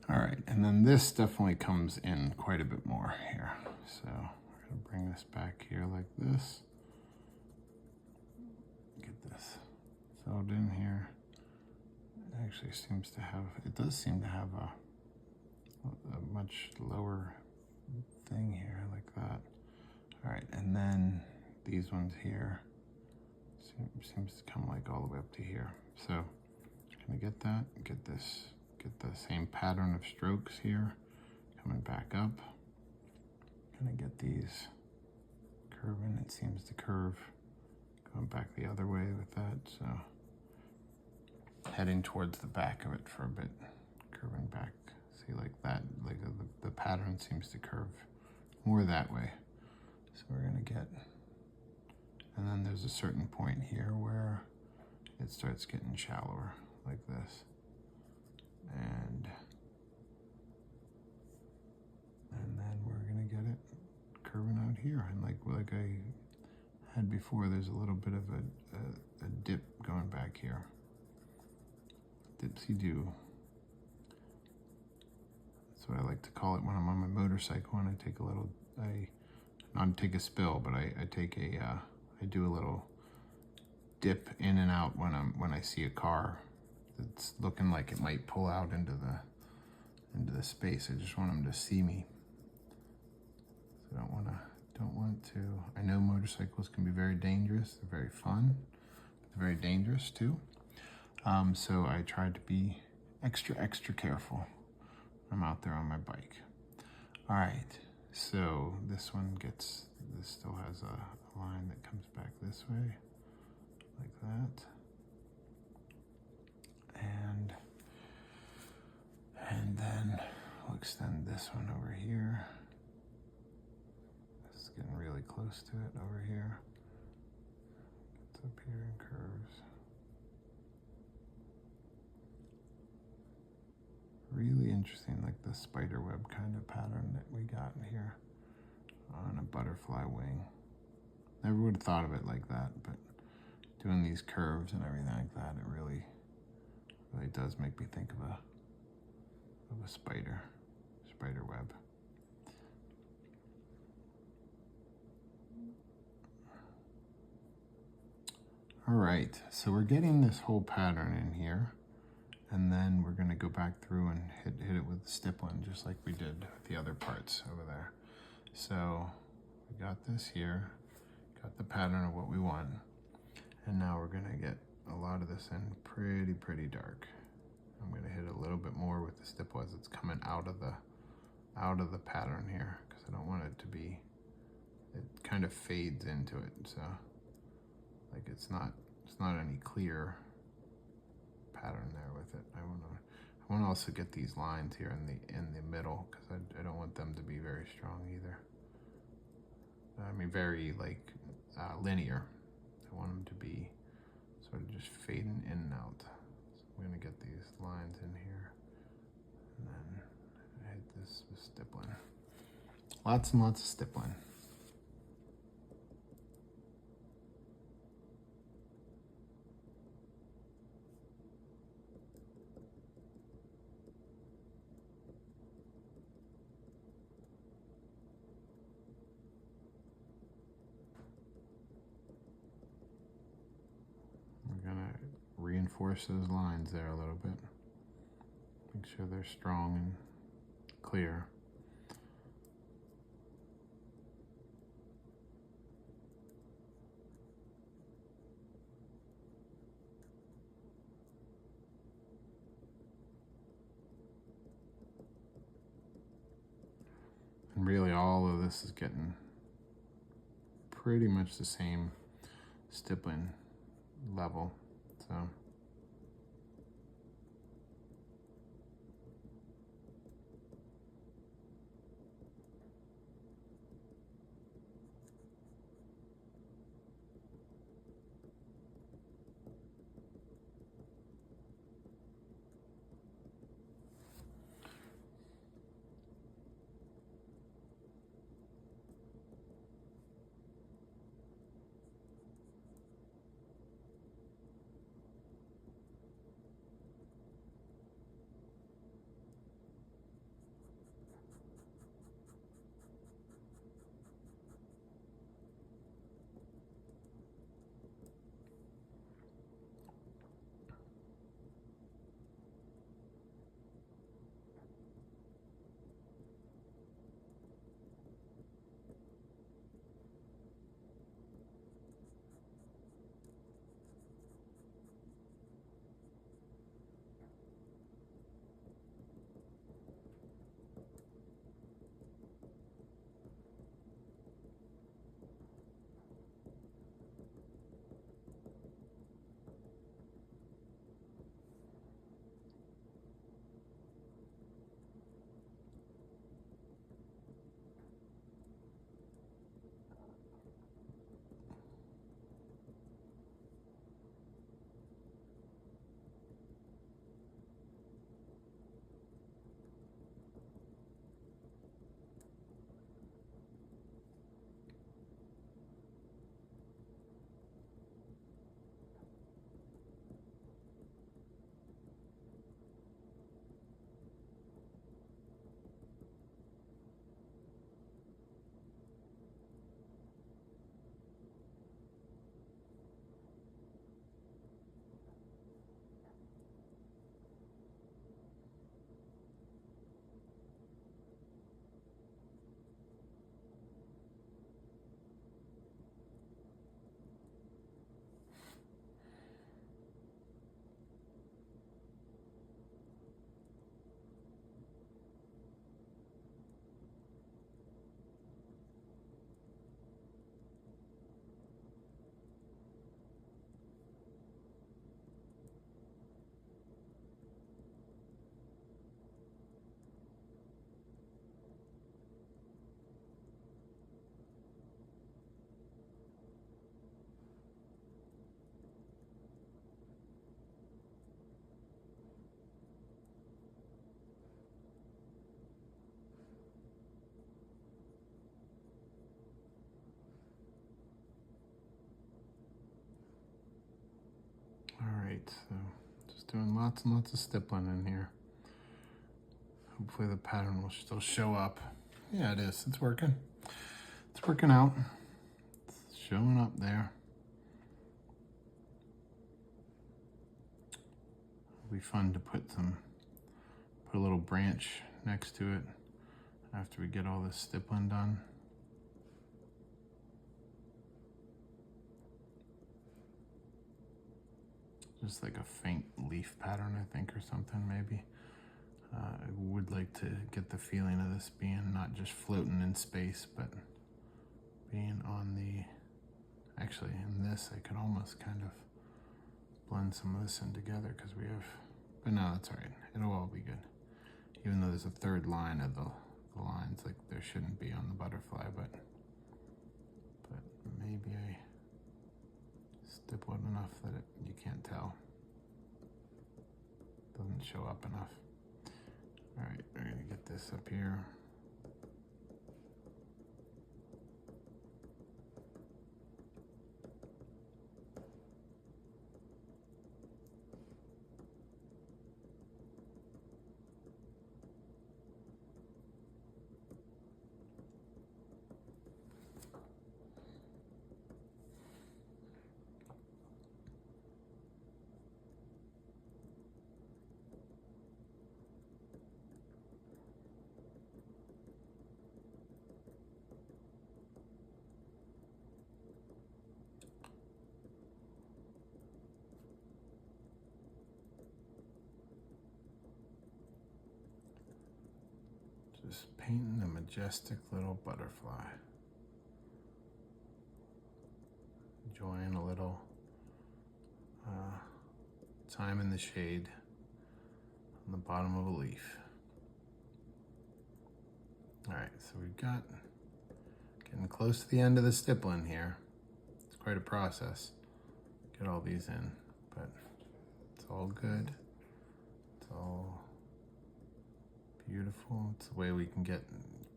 All right, and then this definitely comes in quite a bit more here. So we're gonna bring this back here like this. Get this filled in here. It actually seems to have, it does seem to have a much lower thing here like that. All right, and then these ones here seems to come like all the way up to here. So gonna get that, get this, get the same pattern of strokes here, coming back up. Gonna get these curving, it seems to curve, going back the other way with that, so heading towards the back of it for a bit, curving back, see like that, like the pattern seems to curve more that way. So we're gonna get, and then there's a certain point here where it starts getting shallower like this. And then we're gonna get it curving out here, and like I had before, there's a little bit of a dip going back here. Dipsy do. That's what I like to call it when I'm on my motorcycle, and I take a little, not take a spill, but I take I do a little dip in and out when I see a car that's looking like it might pull out into the space. I just want them to see me. So I don't want to. I know motorcycles can be very dangerous. They're very fun. They're very dangerous too. So I try to be extra careful when I'm out there on my bike. All right. So this one gets. This still has a line that comes back this way, like that. And then we'll extend this one over here. This is getting really close to it over here. It's up here and curves. Really interesting, like the spider web kind of pattern that we got in here on a butterfly wing. Never would have thought of it like that, but doing these curves and everything like that, it really does make me think of a spider web. All right, so we're getting this whole pattern in here, and then we're gonna go back through and hit it with stippling, just like we did with the other parts over there. So we got this here, got the pattern of what we want, and now we're gonna get a lot of this in pretty dark. I'm gonna hit a little bit more with the stipple as it's coming out of the pattern here, because I don't want it to be, it kind of fades into it, so like it's not any clear pattern there with it. I want to also get these lines here in the middle, because I don't want them to be very strong either. I mean, very like linear. I want them to be sort of just fading in and out. So I'm gonna get these lines in here, and then I hit this with stippling. Lots and lots of stippling. reinforce those lines there a little bit. Make sure they're strong and clear. And really all of this is getting pretty much the same stippling level. So all right, so just doing lots and lots of stippling in here. Hopefully the pattern will still show up. Yeah, it is. It's working. It's working out. It's showing up there. It'll be fun to put a little branch next to it after we get all this stippling done. Just like a faint leaf pattern, I think, or something, maybe. I would like to get the feeling of this being not just floating in space, but being on the... Actually, in this, I could almost kind of blend some of this in together because we have... But no, that's all right. It'll all be good. Even though there's a third line of the lines, like there shouldn't be on the butterfly, but maybe I stipple it enough that you can't tell. Doesn't show up enough. All right, we're gonna get this up here. Just painting a majestic little butterfly. Enjoying a little time in the shade on the bottom of a leaf. All right, so we've got getting close to the end of the stippling here. It's quite a process. Get all these in, but it's all good. It's all beautiful. It's the way we can get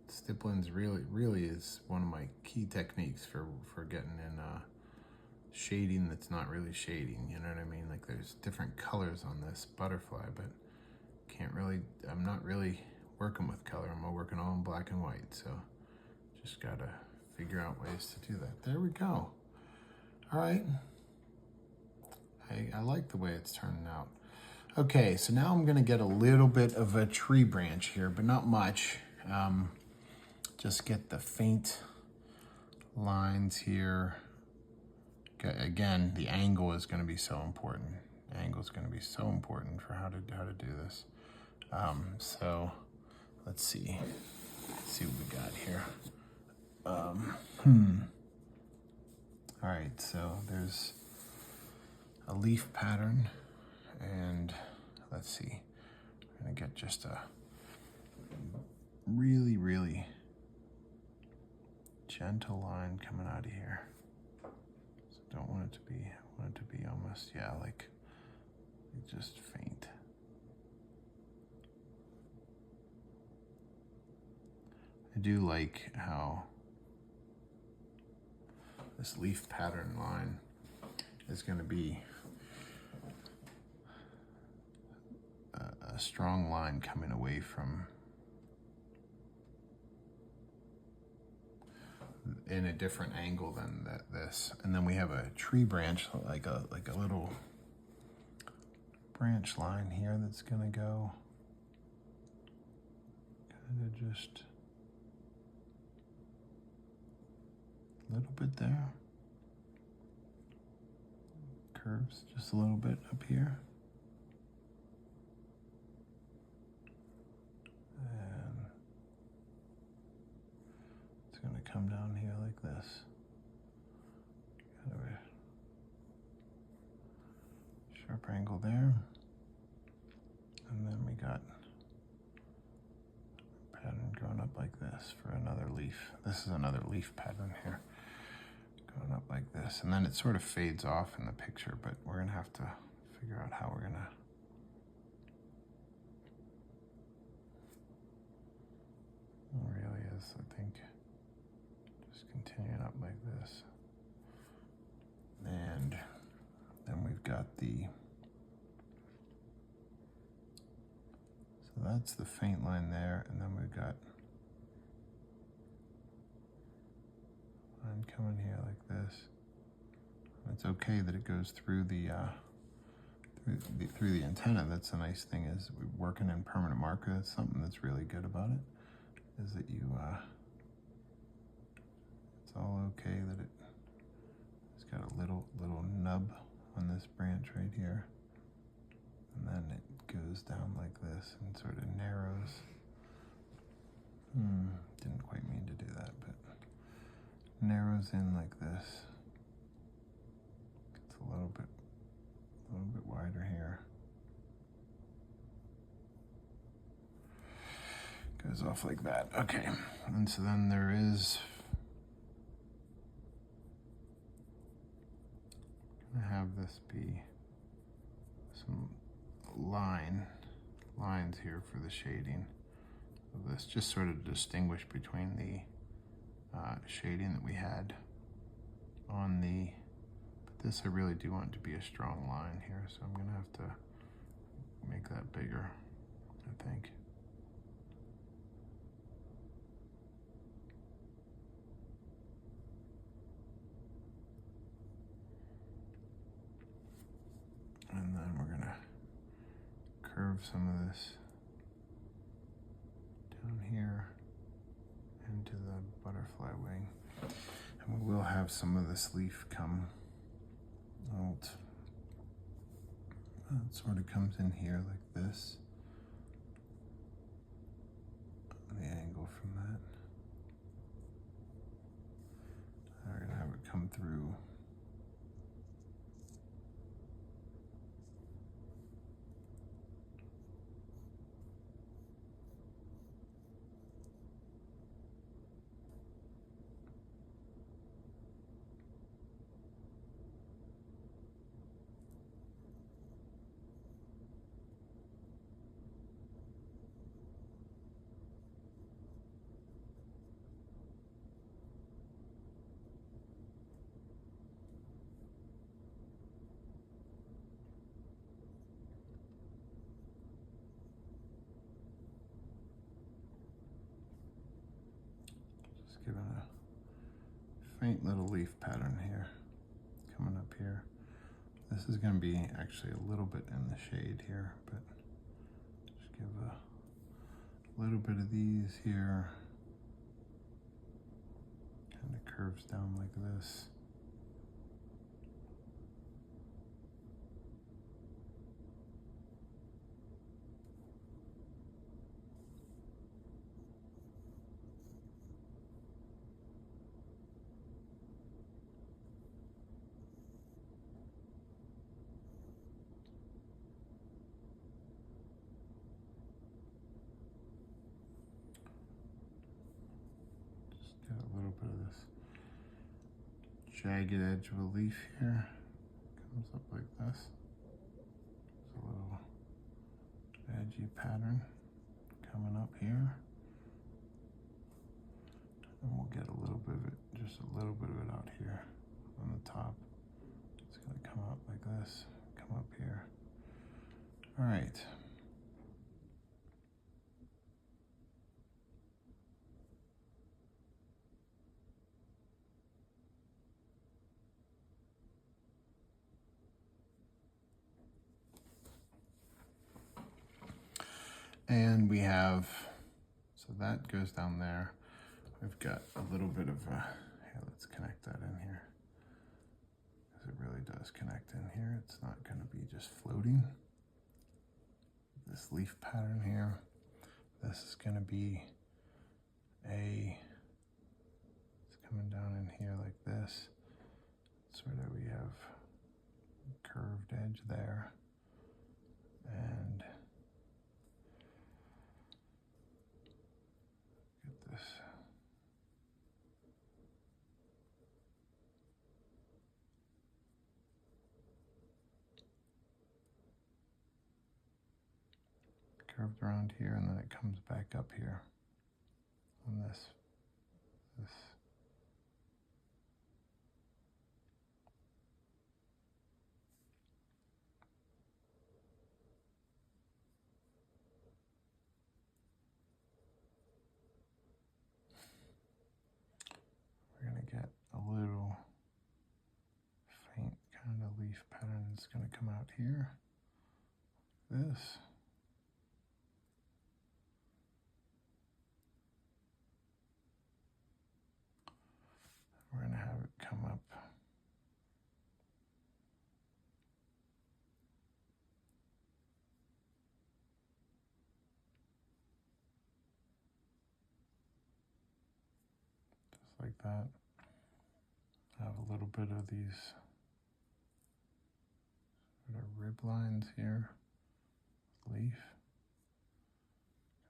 stipplings. Really is one of my key techniques for getting in shading that's not really shading. You know what I mean? Like there's different colors on this butterfly, but I'm not really working with color. I'm working all in black and white. So just gotta figure out ways to do that. There we go. All right. I like the way it's turning out. Okay, so now I'm gonna get a little bit of a tree branch here, but not much. Just get the faint lines here. Okay, again, the angle is gonna be so important. The angle is gonna be so important for how to do this. So let's see. See what we got here. All right, so there's a leaf pattern, and let's see. I'm gonna get just a really gentle line coming out of here. So don't want it to be, I want it to be almost, yeah, like just faint. I do like how this leaf pattern line is going to be a strong line coming away from in a different angle than this. And then we have a tree branch, like a little branch line here that's going to go kind of just a little bit there. Curves just a little bit up here. And it's going to come down here like this. Kind of a sharp angle there. And then we got a pattern going up like this for another leaf. This is another leaf pattern here. Going up like this, and then it sort of fades off in the picture, but we're gonna have to figure out how we're gonna it really is, I think, just continuing up like this. And then we've got so that's the faint line there, and then we've got line coming here like this. It's okay that it goes through the through the antenna. That's the nice thing, is we're working in permanent marker. That's something that's really good about it, is that you it's all okay that it's got a little nub on this branch right here, and then it goes down like this and sort of narrows. Didn't quite mean to do that, but narrows in like this. It's a little bit wider here. Goes off like that. Okay, and so then there is, gonna have this be some lines here for the shading of this, just sort of distinguish between the shading that we had on the, but this I really do want it to be a strong line here, so I'm gonna have to make that bigger, I think. And then we're gonna curve some of this down here into the butterfly wing. And we will have some of this leaf come out. It sort of comes in here like this. The angle through. Just giving a faint little leaf pattern here, coming up here. This is going to be actually a little bit in the shade here, but just give a little bit of these here. Kind of curves down like this. Get a little bit of this jagged edge of a leaf here. Comes up like this. There's a little edgy pattern coming up here. And we'll get a little bit of it, just a little bit of it out here on the top. It's going to come out like this, come up here. All right. And we have, so that goes down there. We've got a little bit of, here, let's connect that in here. Because it really does connect in here. It's not going to be just floating. This leaf pattern here. This is going to be it's coming down in here like this. Sort of we have a curved edge there. And get this. Curved around here, and then it comes back up here on this. We're going to get a little faint kind of leaf pattern that's going to come out here. This. We're going to have it come up just like that. Have a little bit of these sort of rib lines here. Leaf.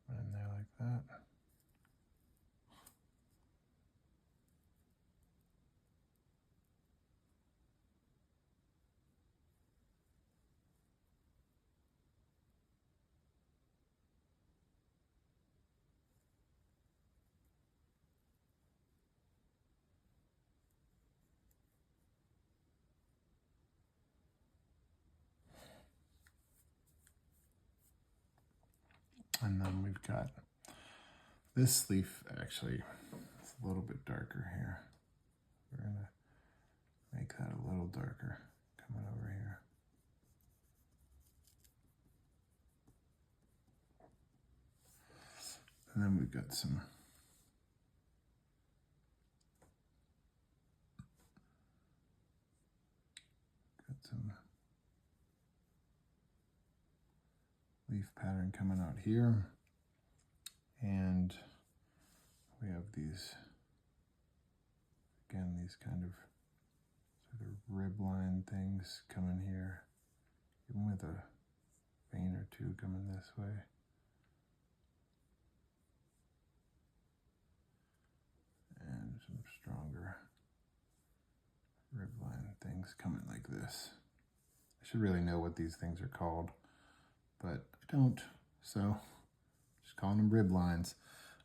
Coming in there like that. And then we've got this leaf, actually, it's a little bit darker here. We're going to make that a little darker coming over here. And then we've got some leaf pattern coming out here, and we have these, again, these kind of The rib line things coming here, even with a vein or two coming this way. And some stronger rib line things coming like this. I should really know what these things are called, but I don't, so just calling them rib lines.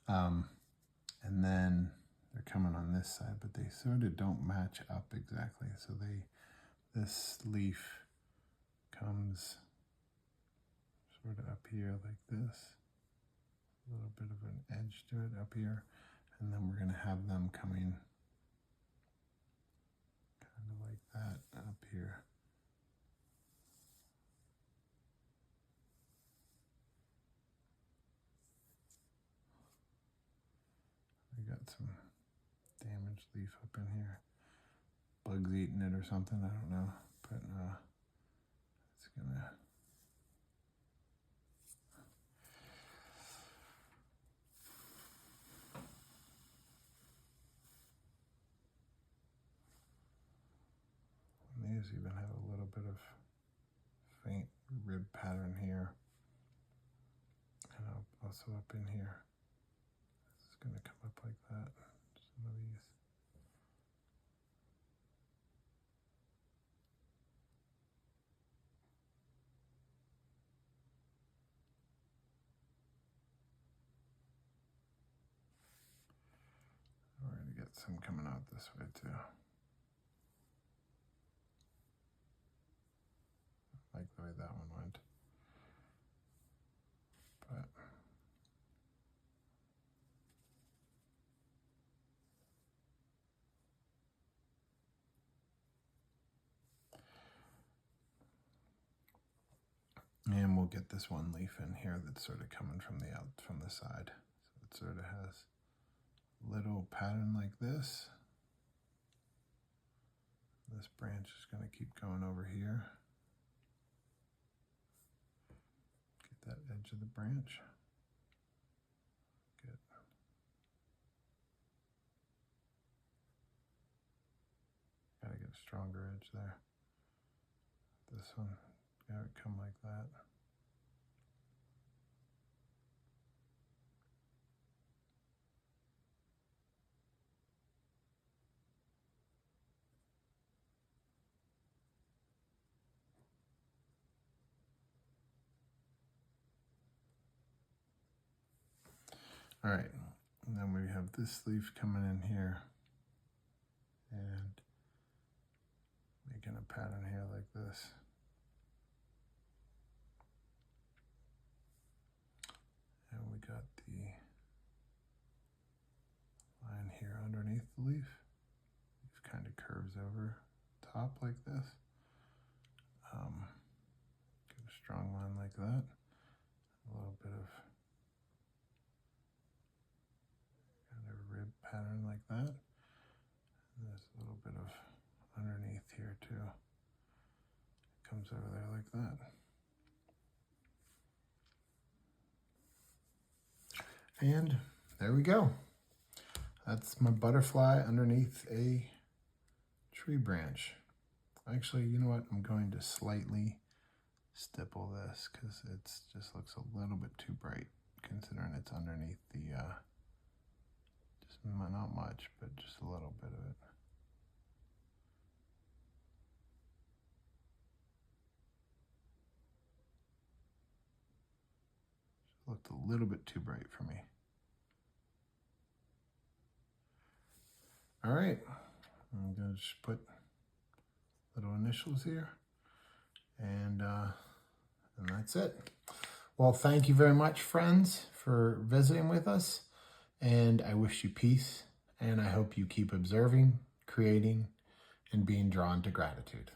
And then they're coming on this side, but they sort of don't match up exactly. So this leaf comes sort of up here like this, a little bit of an edge to it up here, and then we're going to have them coming kind of like that up here. We got some damaged leaf up in here. Bugs eating it or something, I don't know, but it's gonna. These even have a little bit of faint rib pattern here, and also up in here. It's gonna come up like that. Some of these. We're going to get some coming out this way too. I like the way that one went. But and we'll get this one leaf in here that's sort of coming from the side. So it sort of has a little pattern like this. This branch is going to keep going over here. Get that edge of the branch. Good. Got to get a stronger edge there. This one, got it come like that. All right, and then we have this leaf coming in here and making a pattern here like this. And we got the line here underneath the leaf. It kind of curves over top like this. Get a strong line like that. A little bit of rib pattern like that. And there's a little bit of underneath here too. It comes over there like that. And there we go. That's my butterfly underneath a tree branch. Actually, you know what? I'm going to slightly stipple this because it just looks a little bit too bright considering it's underneath the not much, but just a little bit of it. Just looked a little bit too bright for me. All right, I'm gonna just put little initials here, and that's it. Well, thank you very much, friends, for visiting with us. And I wish you peace, and I hope you keep observing, creating, and being drawn to gratitude.